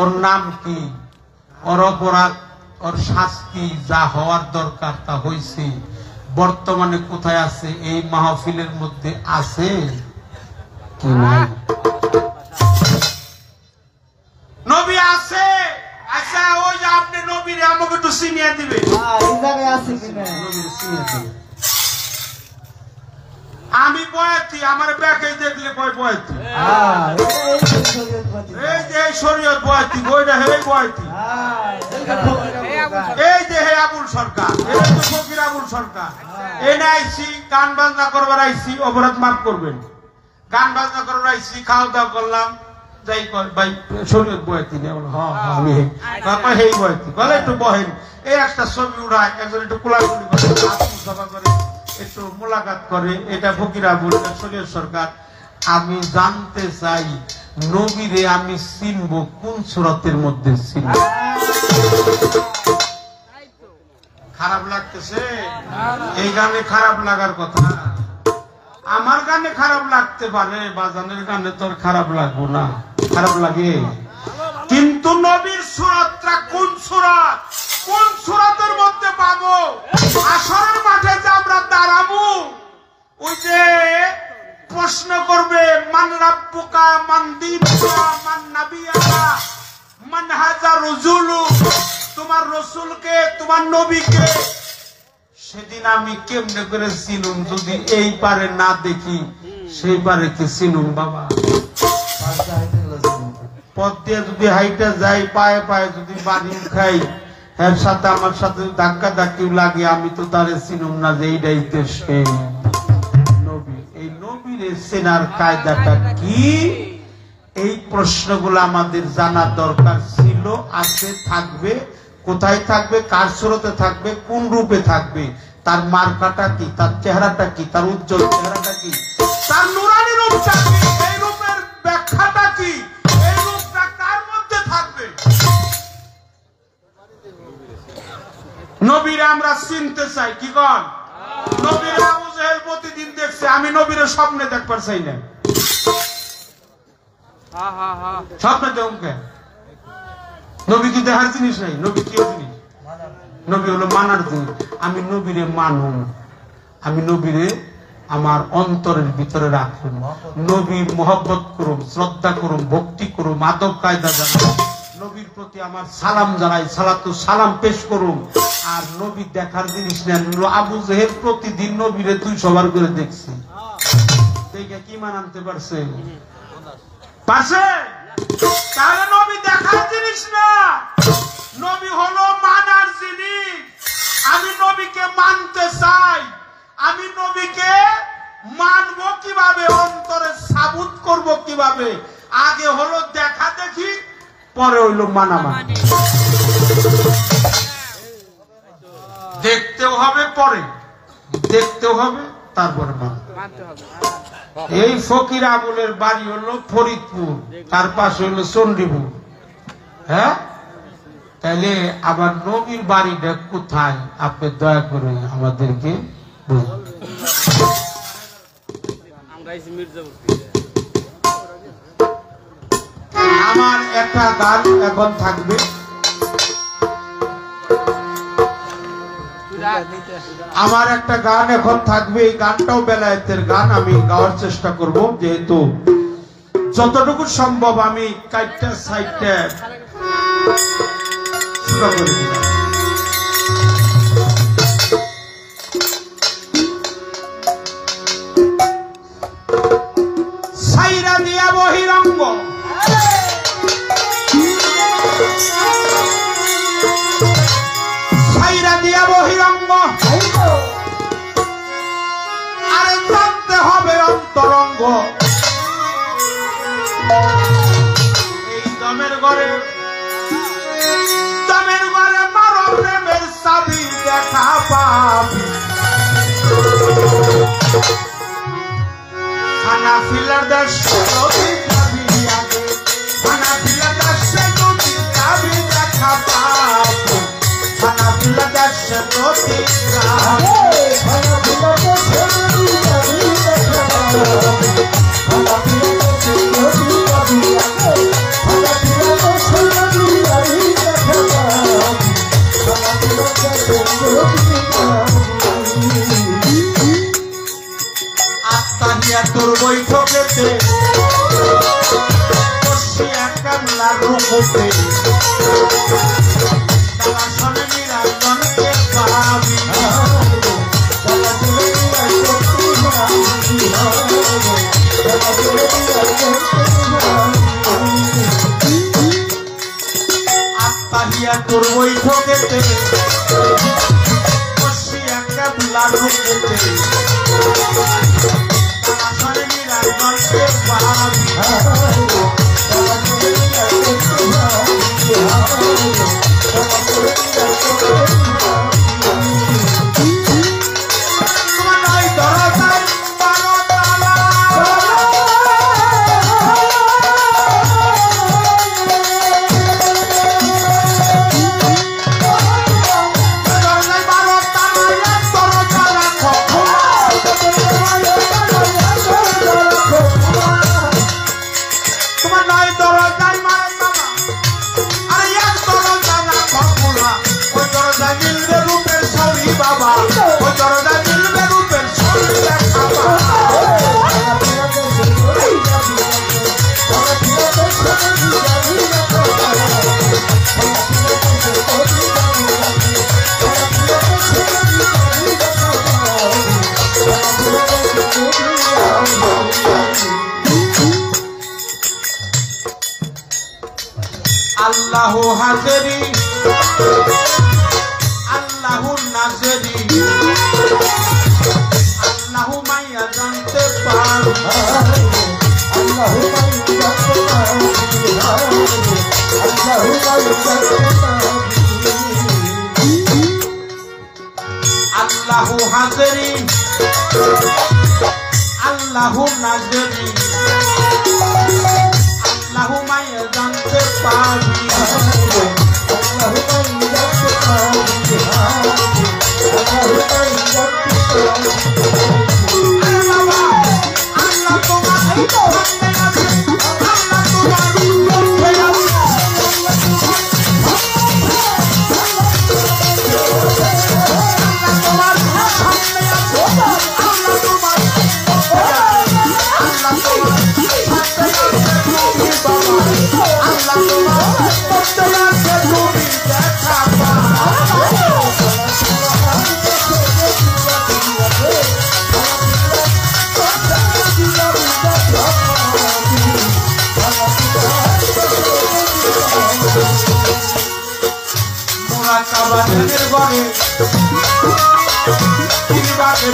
ওর নাম কি? ওর অপরাধ, ওর শাস্তি যা হওয়ার দরকার তা হয়েছে। বর্তমানে কোথায় আছে? এই মাহফিলের মধ্যে আছে কি নাই? নবী আছে? আচ্ছা ওই যে আপনি নবীরে আমাকে একটু চিনিয়ে দিবেন, এই জায়গায় আছে কিনা? নবীরে চিনিয়ে দিবেন। আমি বয়াতি, আমার ব্যাকে দেখলে কয় বয়াতি, এই যে শরীয়ত বয়াতি, বইটা হে বয়াতি, এই যে হে আবুল সরকার, এই তো ফকির আবুল সরকার। এনে আইসি গান বাজনা করবার আইসি, অপরাধ মাফ করবেন। গান বাজনা করবার আইসি, খাওয়া দাওয়া করলাম, যাই ভাই শরীয়ত বয়াতি নেই, আমি হেই বয়াতি বলে একটু বহেন, এই একটা ছবি উড়ায়, একজন একটু কোলাকুলি করে, সভা করে, একটু মোলাকাত করে, এটা ফকির আবুল শরীয়ত সরকার। আমি জানতে চাই নবীরে আমি চিনব কোন সূরাতের মধ্যে চিনব? খারাপ লাগতেছে? এই গানে খারাপ লাগার কথা? আমার গানে খারাপ লাগতে পারে, বাজানের গানে তোর খারাপ লাগবো না, খারাপ লাগে। কিন্তু নবীর সূরাতটা কোন সূরাত? কোন সূরাতের মধ্যে পাবো? আসরের মাঠে যে আমরা দাঁড়াবো, ওই যে প্রশ্ন করবে মান রাব্বুকা মান দীনুকা মান নাবিয়ুকা মান হাযা রাসূলু, তোমার রাসূলকে, তোমার নবীকে। সেদিন আমি কেমনে করে চিনুম যদি এই পারে না দেখি, সেই পারে কি চিনুম? বাবা পথ দিয়ে যদি হাইটা যাই, পায়ে পায়ে যদি বাড়ি খাই, এর সাথে আমার সাথে ধাক্কা ধাক্কিও লাগে, আমি তো তারে চিনুম না যে এইটাই তো সেই নবী। এই নবীর চেনার কায়দাটা কি? এই প্রশ্নগুলো আমাদের জানা দরকার ছিল, আছে, থাকবে। কোথায় থাকবে? কার সুরতে থাকবে? কোন রূপে থাকবে? তার মার্কাটা কি? তার চেহারাটা কি? তার উজ্জ্বল চেহারাটা কি? তার নুরানি রূপটা কি? এই রূপের ব্যাখ্যাটা কি? এই রূপটা কার মধ্যে থাকবে? নবীরে আমরা চিনতে চাই, কি কন? নবীরে আবু জেহেল প্রতিদিন দেখছে, আমি নবীরে স্বপ্নে দেখবার চাই না। স্বপ্নে দেখুন কেন? নবী কি দেখার জিনিস নাই? নবী কি জিনিস? নবী হলো মানার জিনিস। আমি নবীরে মানুন, আমি নবীরে আমার অন্তরের ভিতরে রাখুন, নবীর মহব্বত করুন, শ্রদ্ধা করুন, ভক্তি করুন, আদব কায়দা জানান, নবীর প্রতি আমার সালাম জানাই, সালাতু সালাম পেশ করুন। আর নবী দেখার জিনিস নেন। আবু জেহেল প্রতিদিন নবীরে 200 বার করে দেখছি, দেখে কি মান আনতে পারছে? পারছে? তাহলে নবী দেখার জিনিস না, নবী হলো মানার জিনিস। আমি নবীকে মানতে চাই, আমি নবীকে মানবো কিভাবে? অন্তরে সাবুত করব কিভাবে? আগে হলো দেখা দেখি, পরে হইলো মানামানি। দেখতেও হবে, পরে দেখতেও হবে, তারপরে মানতে হবে। এই ফকির আবুলের বাড়ি হলো ফরিদপুর, তার পাশে হলো চন্ডীপুর। হ্যাঁ, তাইলে আবার নবীর বাড়িটা কোথায় আপনি দয়া করে আমাদেরকে বলুন। আমার একটা গান এখন থাকবে, আমার একটা গান এখন থাকবে। এই গানটাও বেলায়েতের গান, আমি গাওয়ার চেষ্টা করব, যেহেতু যতটুকু সম্ভব আমি কাইটটা সাইডটা শুরু করে দিলাম। সাইরা দিয়া বহিরঙ্গ বহিরঙ্গ, আরে জানতে হবে অন্তরঙ্গ। এই দমের ঘরে মারো প্রেমের চাবি দেখা পাবি। খানা ফিলার দেশ নদী যাবি আগে, খানা ফিলার দেশে নদী যাবি দেখা পাবি। খানা ফিলার দেশে নদী যাবি, খানা ফিলার দেশে নদী যাবি দেখা পাবি। খানা ফিলার দেশে নদী যাবি আগে, খানা ফিলার দেশে নদী যাবি দেখা পাবি। খানা ফিলার দেশে নদী যাবি। আত্মাহিয়া তোর বৈঠকেতে বসিয়া কামলা রূপতে, তারা শোনে নিরঞ্জনকে পাবি। আত্মাহিয়া তোর বৈঠকেতে বসিয়া কামলা রূপতে, আল্লাহু হাজেরি আল্লাহু নাজেরি, আল্লাহু মাইয়া জানতে পারি, আল্লাহু মাইয়া জানতে পারি, আল্লাহু মাইয়া জানতে পারি। আল্লাহু হাজেরি আল্লাহু নাজেরি, আল্লাহু মাইয়া জানতে পারি, আল্লাহু মাইয়া জানতে পারি, আল্লাহু মাইয়া জানতে পারি। আরে বাবা, আল্লাহ তোমার এই সামনে আছে, আল্লাহ তোমার মধ্যে আছে, আল্লাহ তোমার সামনে আছে, আল্লাহ তোমার মধ্যে আছে, আল্লাহ তোমার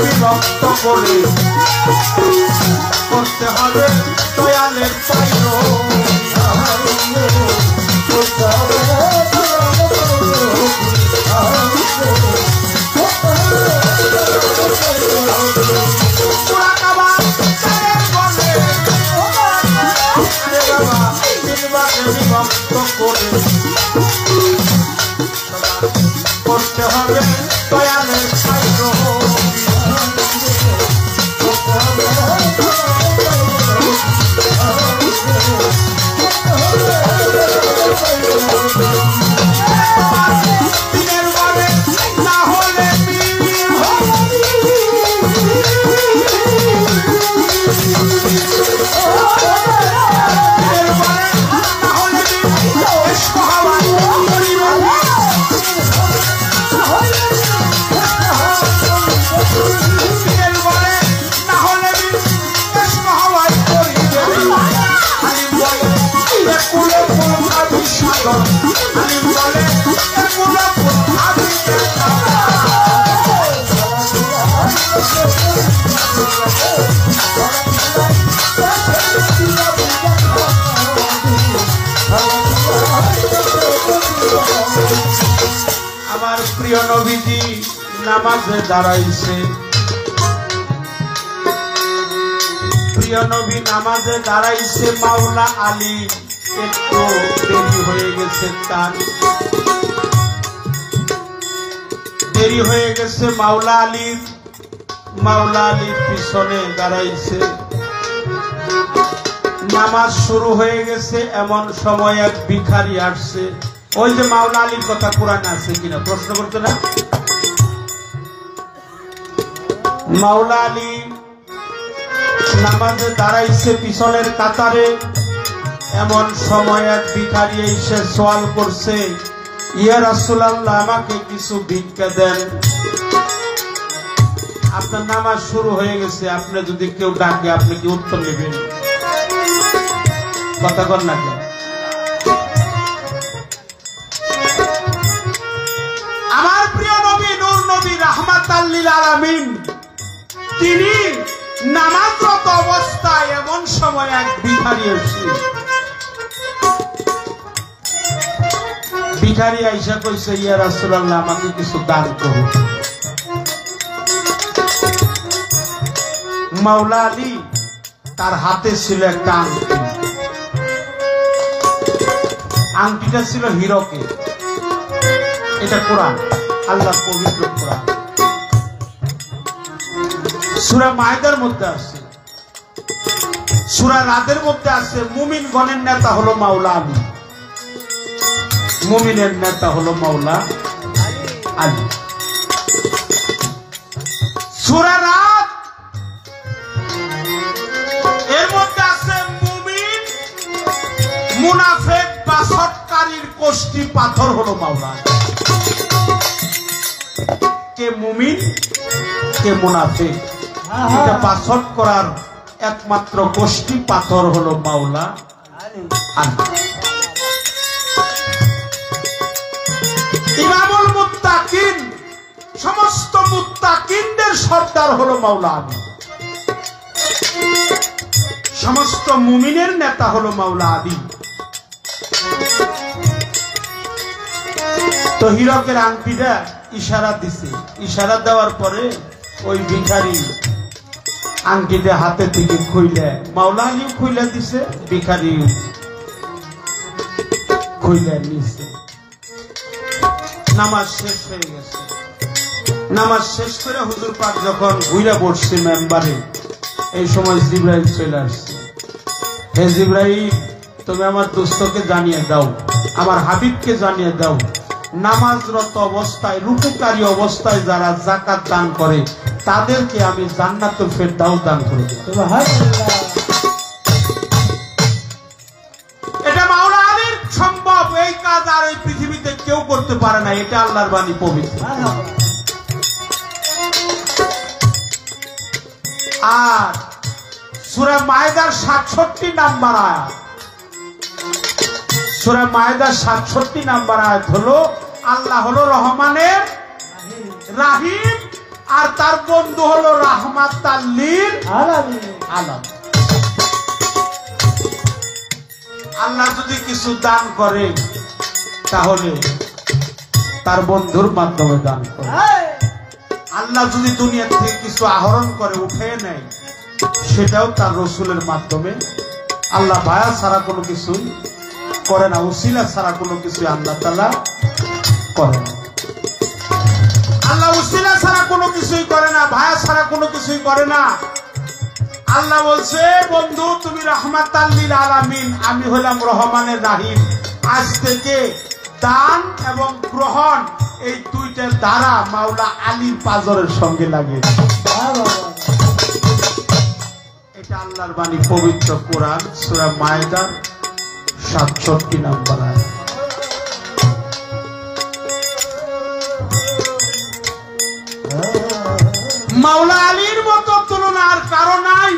বিভক্ত করে করতে হবে দয়ালের পাইল, করতে হবে করতে হবে দয়ালের সাইরো দিনের বলে না হলে আমার প্রিয় নবীজি নামাজে দাঁড়াইছে প্রিয় নবী নামাজে দাঁড়াইছে মাওলা আলী একটু দেরি হয়ে গেছে তার দেরি হয়ে গেছে মাওলা আলীর পিছনে দাঁড়াইছে নামাজ শুরু হয়ে গেছে এমন সময় এক ভিখারি আসছে ওই যে মাওলা আলীর কথা কোরআনে আছে কিনা প্রশ্ন করতে না মাওলা আলী নামাজে দাঁড়াইছে পিছনের কাতারে এমন সময় এক ভিখারি এসে সওয়াল করছে ইয়া রাসূলুল্লাহ আমাকে কিছু ভিক্ষা দেন আপনার নামাজ শুরু হয়ে গেছে আপনি যদি কেউ ডাকে আপনি কি উত্তর নেবেন কথা কর না কেন আমার প্রিয় নবী নূর নবী রাহমাতাল লিল আলামিন তিনি নামাজরত অবস্থায় এমন সময় এক ভিখারি এসে ভিখারি আইসা কইছে ইয়া রাসূলুল্লাহ আমাকে কিছু দান করুন মাওলা আলী তার হাতে ছিল একটা আংটি আংটিটা ছিল হীরকে এটা কোরআন আল্লাহর পবিত্র কোরআন সূরা মায়দার মধ্যে আছে সূরা রাদের মধ্যে আছে মুমিন গণের নেতা হলো মাওলা আলী মুমিনের নেতা হলো মাওলা আলী সূরা রাত এর মধ্যে আছে মুমিন মুনাফিক বা সৎকারীর কোষ্ঠী পাথর হলো মাওলা কে মুমিন কে মুনাফিক এটা পাথর করার একমাত্র কোষ্ঠী পাথর হলো মাওলা আলী ইমামুল মুত্তাকিন সমস্ত মুত্তাকিনদের সর্দার হলো মাওলা আলী সমস্ত মুমিনের নেতা হলো মাওলা আলী তো হীরকের আংটিটা ইশারা দিছে ইশারা দেওয়ার পরে ওই ভিখারি আংটিটা হাতে থেকে খুইলে মাওলা আলীও খুইলে দিছে ভিখারি খুইলে নিছে নামাজ শেষ হয়ে গেছে নামাজ শেষ করে হুজুর পাক যখন ঘুরে বসছে মেম্বারে এই সময় জিবরাইল চলে আসছে হে জিবরাইল তুমি আমার দোস্তকে জানিয়ে দাও আমার হাবিবকে জানিয়ে দাও নামাজরত অবস্থায় রুকুকারী অবস্থায় যারা যাকাত দান করে তাদেরকে আমি জান্নাতুল ফেরদাউস দান করে দেব সুবহানাল্লাহ এটা মাওলা আলীর সম্ভব এই কাজ আর এই পৃথিবীতে কেউ করতে পারে না এটা আল্লাহর বাণী পবিত্র আর সূরা মায়দার 67 নাম্বার আয়াত সূরা মায়দার 67 নাম্বার আয়াত হলো আল্লাহ হলো রহমানের রাহিম আর তার বন্ধু হলো রাহমাতাল লিল আলামিন আল্লাহ যদি কিছু দান করে তাহলে তার বন্ধুর মাধ্যমে দান করে আল্লাহ যদি দুনিয়া থেকে কিছু আহরণ করে উঠে নেয় সেটাও তার রসুলের মাধ্যমে আল্লাহ ভায়া ছাড়া কোনো কিছু করে না উসিলা ছাড়া কোনো কিছু আল্লাহ তাআলা করে না কোনো কিছুই করে না, ভায়া ছাড়া কোনো কিছুই করে না। আল্লাহ বলছে, বন্ধু তুমি রাহমাতাল লিল আলামিন, আমি হলাম রহমানের রাহিম। আজ থেকে দান এবং গ্রহণ এই দুইটার দ্বারা মাওলা আলীর পাজরের সঙ্গে লাগে। এটা আল্লাহর বাণী, পবিত্র কোরআন সূরা মায়েদার 67 নম্বর আয়াত। মাওলা আলীর মতো তুলনা আর কারো নাই।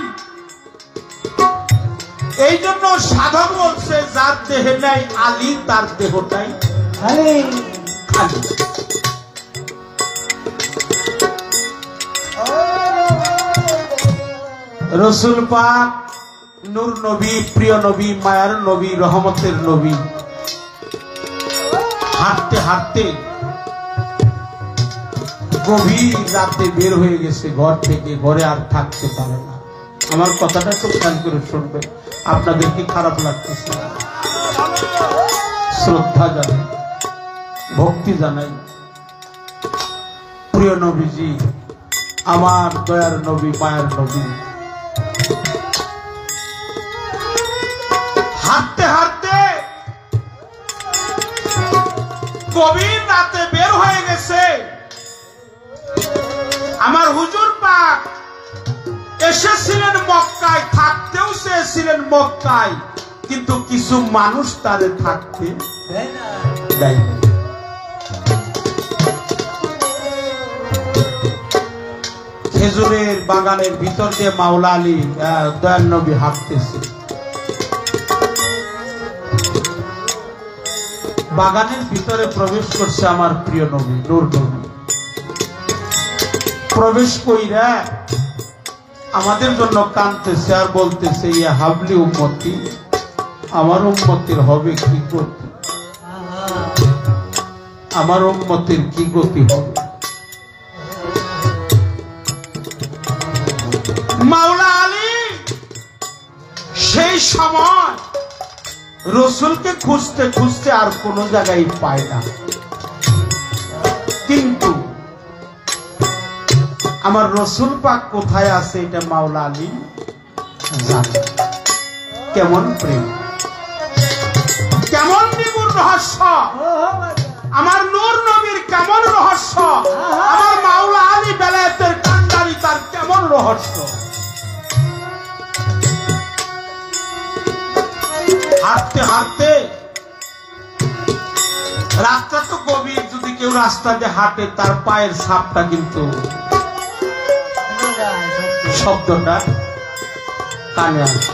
এই জন্য সাধক বলছে, যার দেহে নাই আলী তার দেহটাই খালি। রসুল পাক নূর নবী, প্রিয় নবী, মায়ার নবী, রহমতের নবী, হাঁটতে হাঁটতে গভীর রাতে বের হয়ে গেছে ঘর থেকে, ঘরে আর থাকতে পারে না। আমার কথাটা খুব খেয়াল করে শুনবেন, আপনাদের কি খারাপ লাগতেছে? শ্রদ্ধা জানাই, ভক্তি জানাই, প্রিয় নবীজি, আমার দয়ার নবী, মায়ার নবী হাঁটতে হাঁটতে গভীর রাতে বের হয়ে গেছে। আমার হুজুর পাক এসেছিলেন মক্কায়, থাকতেও চেয়েছিলেন মক্কায়, কিন্তু কিছু মানুষ তাদের থাকতে দেয় না। খেজুরের বাগানের ভিতর দিয়ে মাওলা আলী দয়াল নবী হাঁটতেছে। বাগানের ভিতরে প্রবেশ করছে আমার প্রিয় নবী, নূর নবী। প্রবেশ কইরা আমাদের জন্য কাঁদতেছে আর বলতেছে, ইয়া হাবলি উম্মতি, আমার উম্মতের হবে কি গতি, আমার উম্মতের কি গতি হবে। মাওলা আলী সেই সময় রসুলকে খুঁজতে খুঁজতে আর কোন জায়গায় পায় না, কিন্তু আমার রসুল পাক কোথায় আছে এটা মাওলা আলী জানে। কেমন প্রেম, কেমন নিগুড় রহস্য, আমার নূর নবীর কেমন রহস্য, আমার মাওলা আলী বেলায়েতের কান্ডারি তার কেমন রহস্য। হাঁটতে হাঁটতে রাস্তা তো গভীর, যদি কেউ রাস্তা দিয়ে হাঁটে তার পায়ের ছাপটা কিন্তু শব্দটা কানে আসে।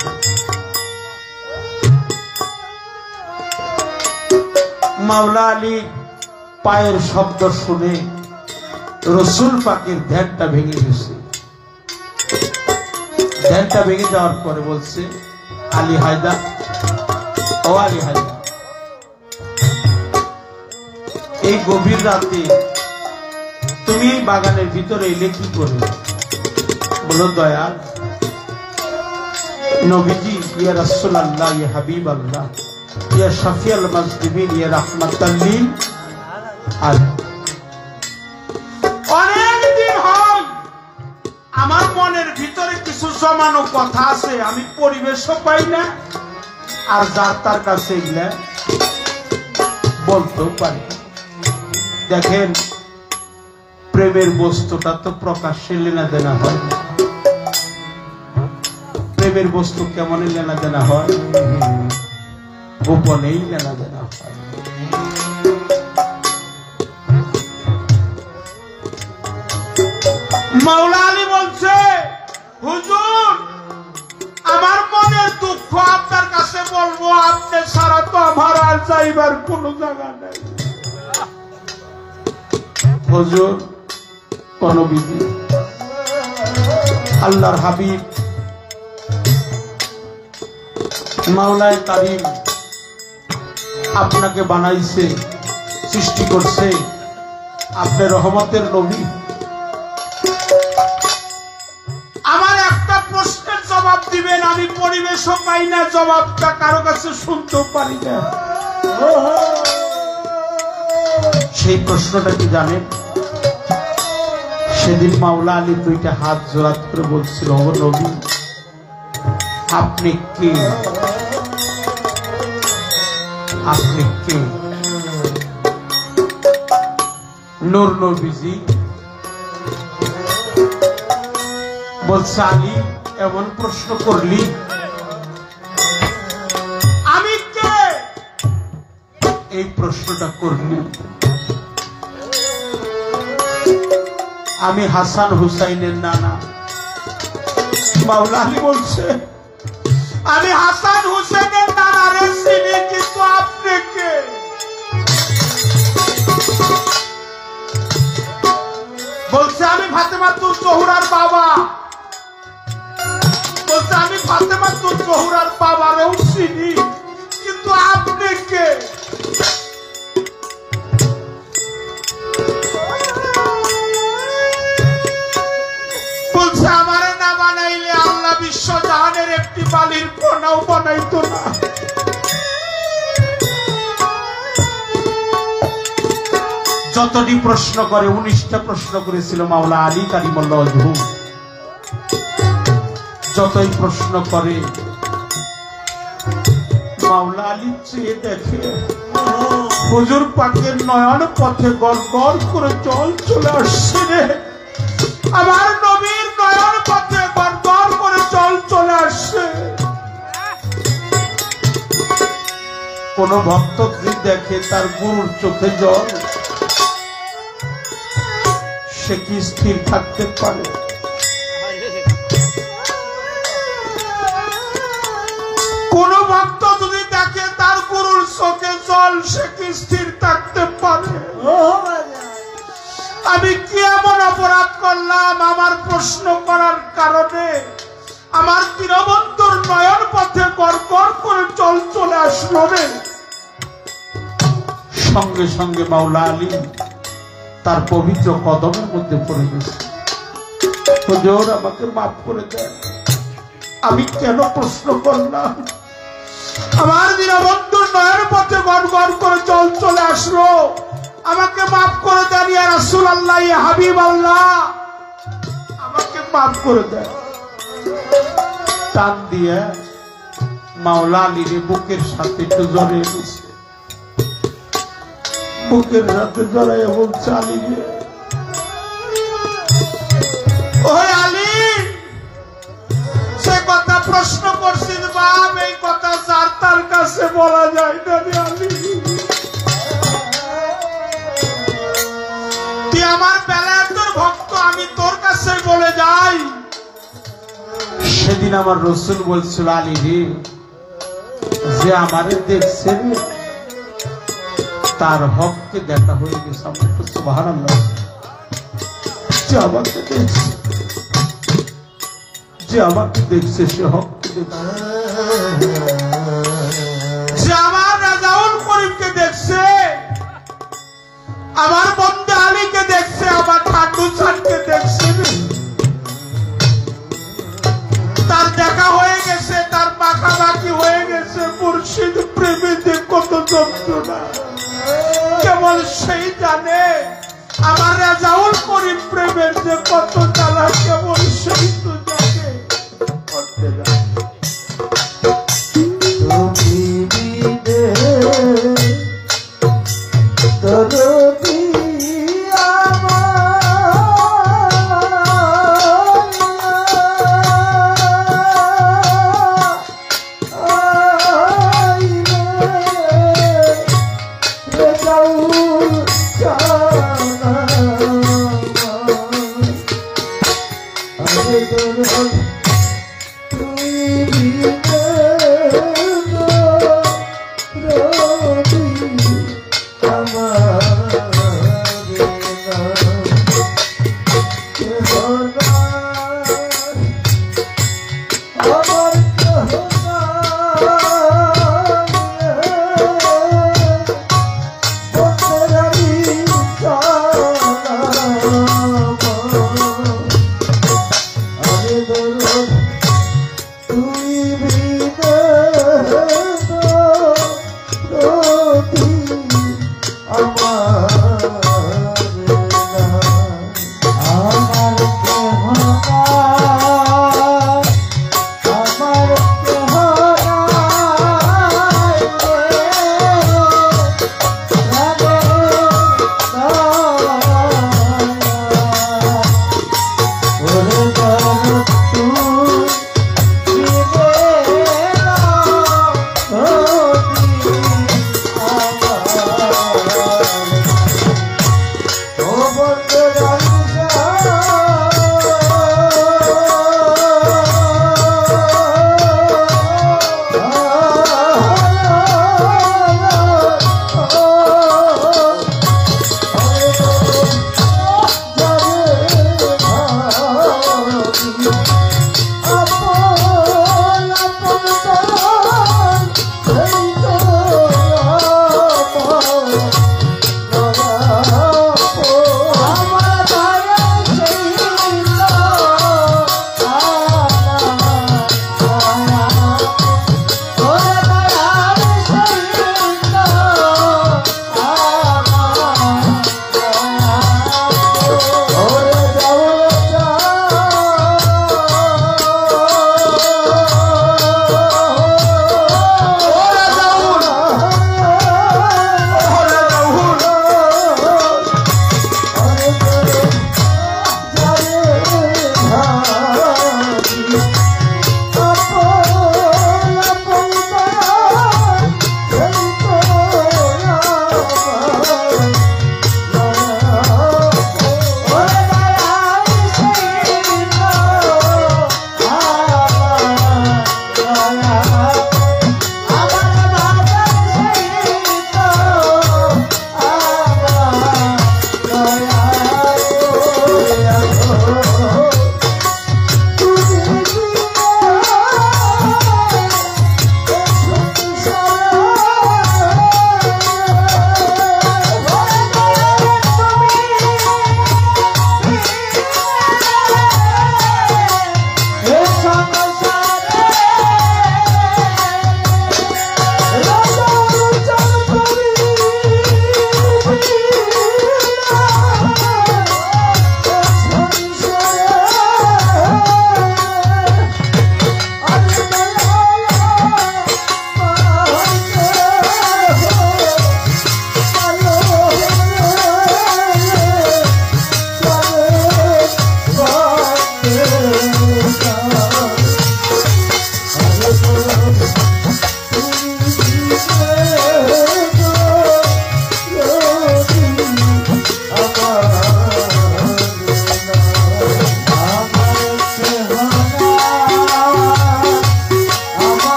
মাওলা আলী পায়ের শব্দ শুনে রসুল পাকের ধ্যানটা ভেঙে গেছে। ধ্যানটা ভেঙে যাওয়ার পরে বলছে, আলী হায়দার, ও আলী হায়দার, এই গভীর রাতে তুমি এই বাগানের ভিতরে এলে কি করে? বলো, দয়াল নবীজি, ইয়া রাসূলুল্লাহ, ইয়া হাবিব আল্লাহ, ইয়া শাফিউল মুজনিবিন, ইয়া রাহমাতাল লিল আলামিন। অনেকদিন হয় আমার মনের ভিতরে কিছু জমানো কথা আছে, আমি পরিবেশও পাই না, আর যার তার কাছে এগুলা বলতেও পারি। দেখেন, প্রেমের বস্তুটা তো প্রকাশ্যে লেনা দেনা হয়। প্রেমের বস্তু কেমন লেনা দেনা হয়? গোপনেই লেনা দেনা হয়। মাওলা আলী বলছে, হুজুর, আমার মনের দুঃখ আপনার কাছে বলবো, আপনি ছাড়া তো আমার আর যাইবার কোনো জায়গা নেই। হুজুর, কোন বিধি, আল্লাহর হাবিব মাওলায়ে কারীম আপনাকে বানাইছে, সৃষ্টি করছে, আপনি রহমতের নবী। আমার একটা প্রশ্নের জবাব দিবেন, আমি পরিবেশও পাই না, জবাবটা কারো কাছে শুনতেও পারি না। সেই প্রশ্নটা কি জানেন? সেদিন মাওলা আলী দুইটা হাত জোড়াত করে বলছিল, ও নবী আপনি কে? আপনি কে? নূর নবীজি বলছে, আলী এমন প্রশ্ন করলি, আমি কে এই প্রশ্নটা করলি? আমি হাসান হুসাইনের নানা। মাওলা আলী বলছে, আমি হাসান হুসাইনের নানা রে চিনি, কিন্তু আপনি কে? বলছে, আমি ফাতেমাতুল জোহরার বাবা। বলছে, আমি ফাতেমাতুল জোহরার বাবারেও চিনি, কিন্তু আপনি কে? বলছে, আমারে না বানাইলে আল্লাহ বিশ্ব জাহানের একটি বালির কণাও বানাইতো না। যতটি প্রশ্ন করে 19টা প্রশ্ন করেছিল মাওলা আলী কারিমুল্লাহ ওয়াজহু। যতই প্রশ্ন করে মাওলা আলী চেয়ে দেখে হুজুর পাকের নয়ন পথে গড় গড় করে জল চলে আসছে রে। আমার নবীর নয়ন পথে গড় গড় করে জল চলে আসছে। কোন ভক্ত যদি দেখে তার গুরুর চোখে জল, সে কি স্থির থাকতে পারে? কোন ভক্ত যদি দেখে তার গুরুর চোখে জল, সে কি স্থির থাকতে পারে? আমি কি এমন অপরাধ করলাম আমার প্রশ্ন করার কারণে আমার দীনবন্ধুর নয়ন পথে গড় গড় করে জল চলে আসলো রে? সঙ্গে সঙ্গে মাওলা আলী তার পবিত্র কদমের মধ্যে পড়ে গেছে। হুজুর আমাকে মাফ করে দেন, আমি কেন প্রশ্ন করলাম? আমার দীনবন্ধুর নয়ন পথে গড় গড় করে জল চলে আসলো, আমাকে মাফ করে দেন ইয়া রাসূলুল্লাহ, ইয়া হাবিবাল্লাহ, আমাকে মাফ করে দেন। টান দিয়ে মাওলা আলীর বুকের সাথে একটু জড়িয়ে গেছে। বুকের সাথে জড়াইয়া বলছে, আলী রে, ওই আলী, সে কথা প্রশ্ন করছিস বাপ, এই কথা যার তার কাছে বলা যায় না রে আলী। তুই আমার বেলায় তোর ভক্ত, আমি তোর কাছে বলে যাই। সেদিন আমার রাসূল বলছিল, আলী রে, যে আমারে দেখছে তার হককে দেখা হয়ে গেছে। আমরা তো সুবহানাল্লাহ, যে আমাকে দেখছে, যে আমাকে দেখছে সে হককে দেখছে। যে আমার রাজাউল করিমকে দেখছে, আমার বন্দে আলীকে দেখছে, আমার ঠাকুর সানকে দেখছে, তার দেখা হয়ে গেছে, তার পাকাপাকি হয়ে গেছে। মুর্শিদ প্রেমীদের কত যন্ত্রণা কেবল সেই জানে। আমার রাজাউল করিম প্রেমের যে কত জ্বালা কেবল সেই তো জানে। Hare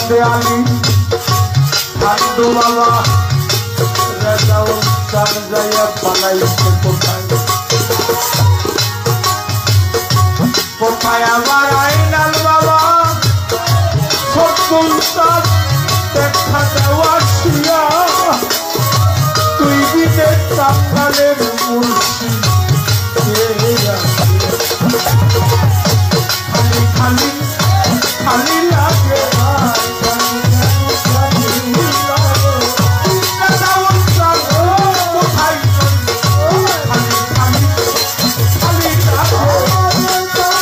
দেয়ালি খান্দু বাবা রাজাও চান যাইয়া পালাইছে কোথায় কোথায় আমার আইনাল বাবা সকল সাথ দেখা দেওয়া ছিয়া তুই বিদে তাকালের মুর্শি খালি খালি খালি লাগে Oh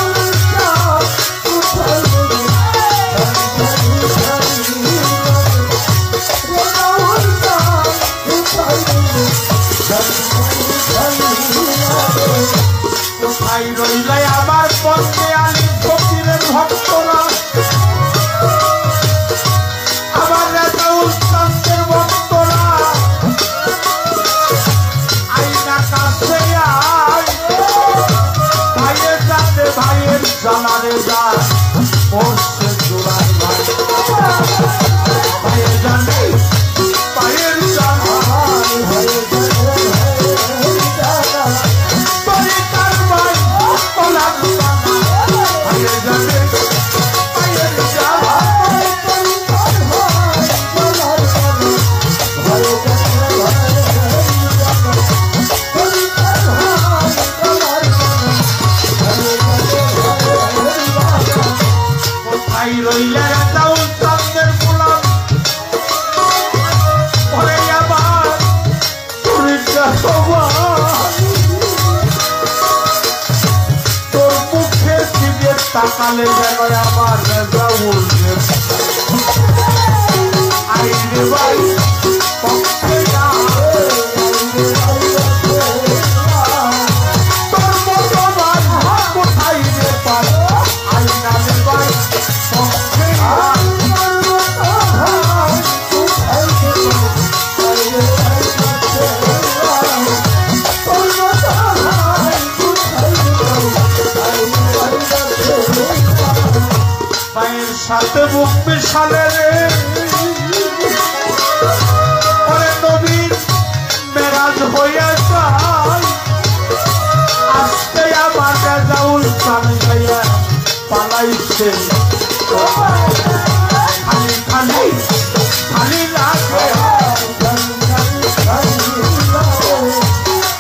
আলী ফকিরের ভক্তরা আমার রেজাউল চাঁদের ভক্তরা আইনা কাছে ভাইয়ের যাতে ভাইয়ের জানারে যা পড়ছে জোড়ার ভাই ভাইয়ের জানে ভাইয়ের জানা তরিকার ভাই কলার জানা ভাইয়ের জানে ভাইয়ের জানা কোথায় রইলে রেজাউল চাঁদের গোলাম ওরে আবার তোর মুখের দিকে তাকালে যেন আমার রেজাউল আইরে ভাই পক্ষে না তোর মতো ভাই কোথায় রে পাই আইনা রে ভাই পক্ষে না পায়ের সাথে মুখ মিশালে রে ওরে নবীর মেরাজ হইয়া যায় আজকে আমার রেজাউল চাঁদ গাইয়া পালাইছে খালি খালি খালি লাগে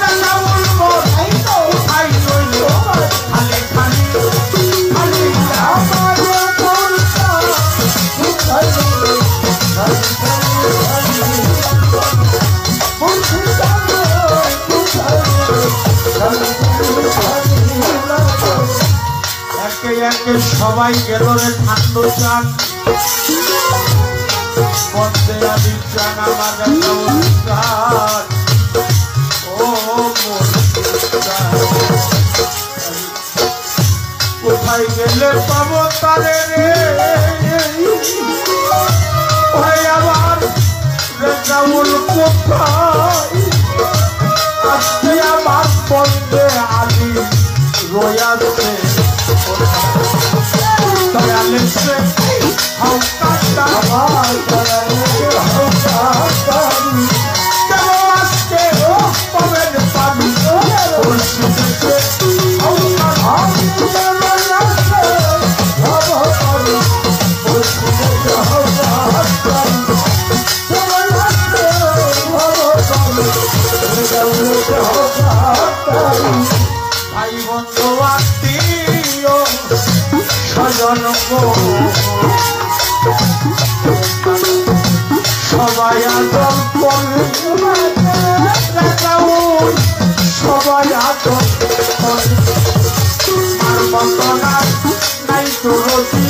রেজাউল মোর কোথায় রইল খালি খালি খালি একে একে সবাই গেল রে ঠান্ডু চান বন্দে আলী চান আমার রেজাউল চান ও মোর চান কোথায় গেলে পাবো তারে রে ওরে আমার রেজাউল কোথায় আজকে আমার বন্দে আলী রয়াছে দয়ালেছে হাউকাটা কেন আজকে পাবেন পাবি ভাই বন্ধু আত্মীয় স্বজন সবাই আদর করে সবাই আদর করে আর মতো নাই তো রতি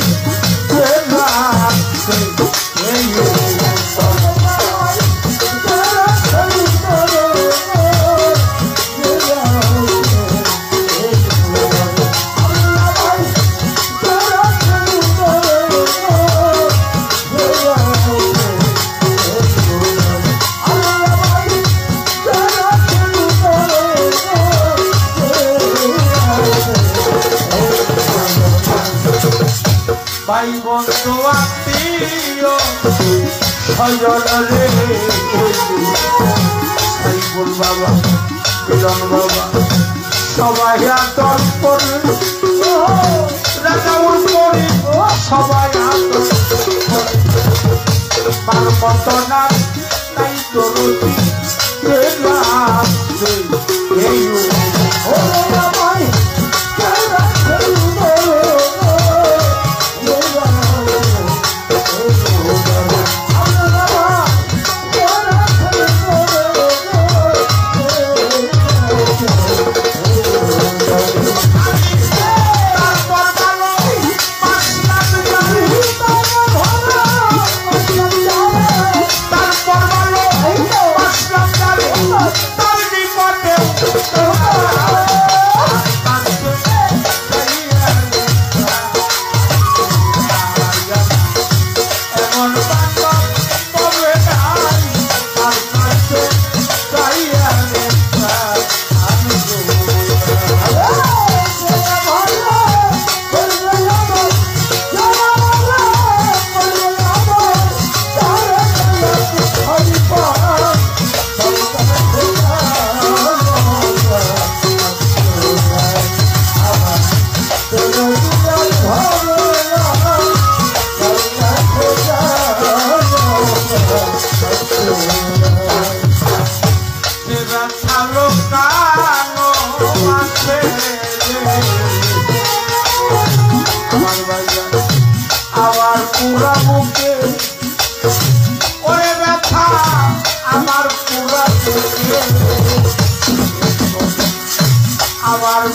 ভাই বন্ধু আত্মীয় স্বজন রে সাইফুল বাবা মিলন বাবা সবাই আদর করে রেজাউল করি সবাই আদর তার মতো না নাই তো রতি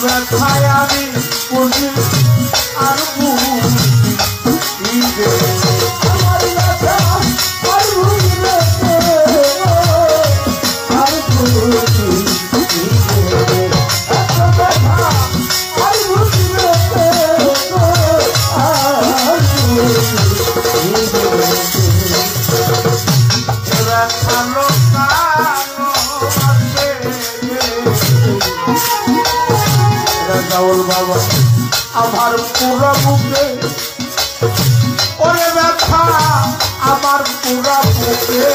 ব্যথায় আমি বুঝি আর বুঝি রে আমার ব্যথা আর বুঝি রে আর বুঝি বাবা আমার পুরা বুকে ওরে ব্যথা আমার পুরা বুকে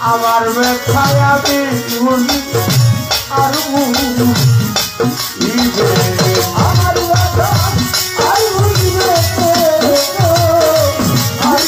আমার ব্যথায় আমি বুঝি আর বুঝি আমার ব্যথা আর বুঝি আর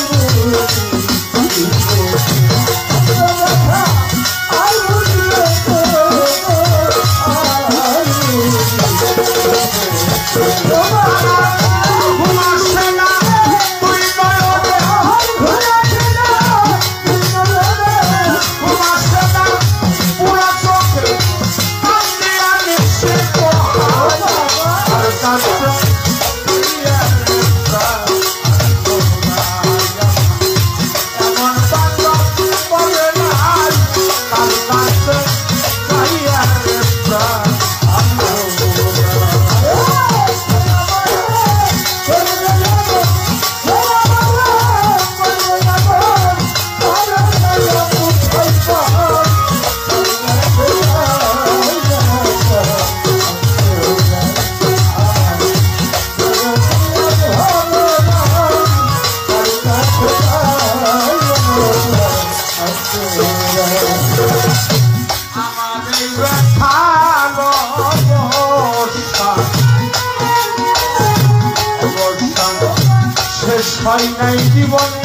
হয় নাই জীবনে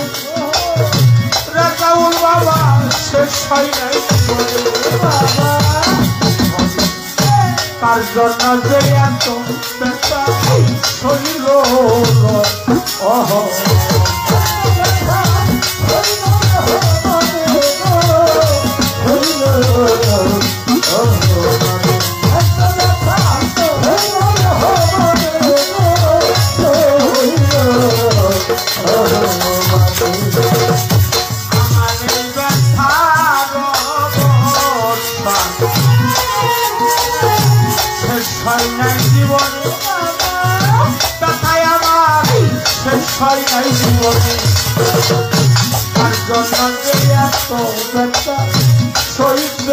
রাজাউল বাবা শেষ হয় নাই জীবনে তার জন্য যে এত ব্যথা শরীর তার জন্য যে এত ব্যথা শহীদ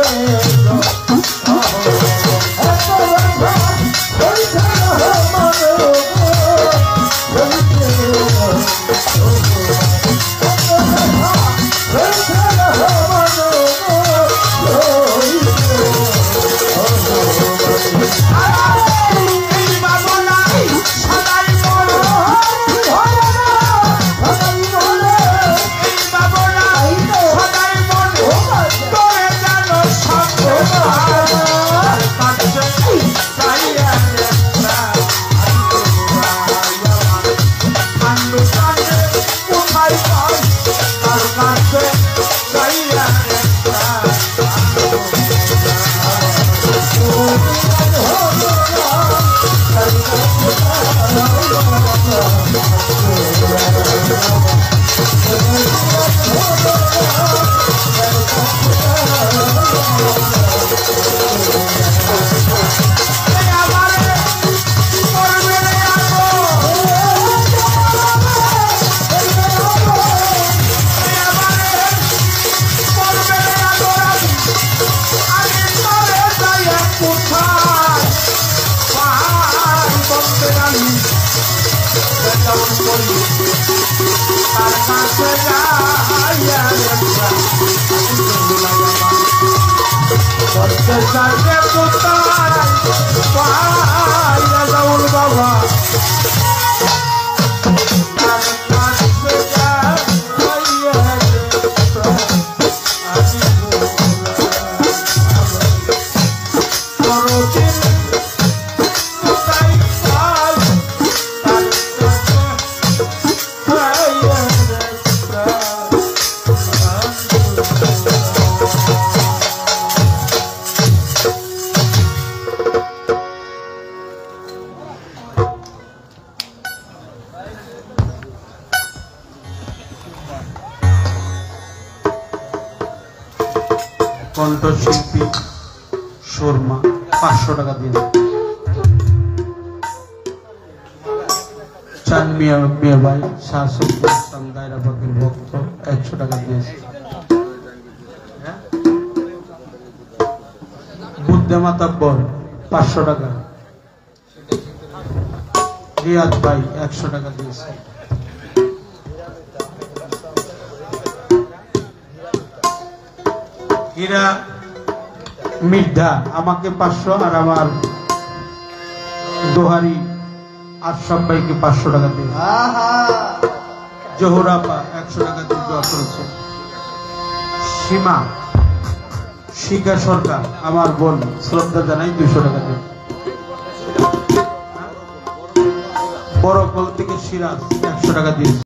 কণ্ঠশিল্পী শর্মা 500 টাকা দিয়েছে। চান মিয়া ভাই শাহসুদ্দিন ইসলাম দায়রা পাখির ভক্ত 100 টাকা দিয়েছে। বুদ্ধে মাতাব্বর 500 টাকা। রিয়াদ ভাই 100 টাকা দিয়েছে। হীরা মির্ধা আমাকে 500 আর আমার দোহারি আশরাফ ভাইকে 500 টাকা দিয়েছে। জোহরাপা 100 টাকা দিয়ে দোয়া করেছে। সীমা শিখা সরকার আমার বোন শ্রদ্ধা জানাই 200 টাকা দিয়ে। বড় কল থেকে সিরাজ 100 টাকা দিয়েছে।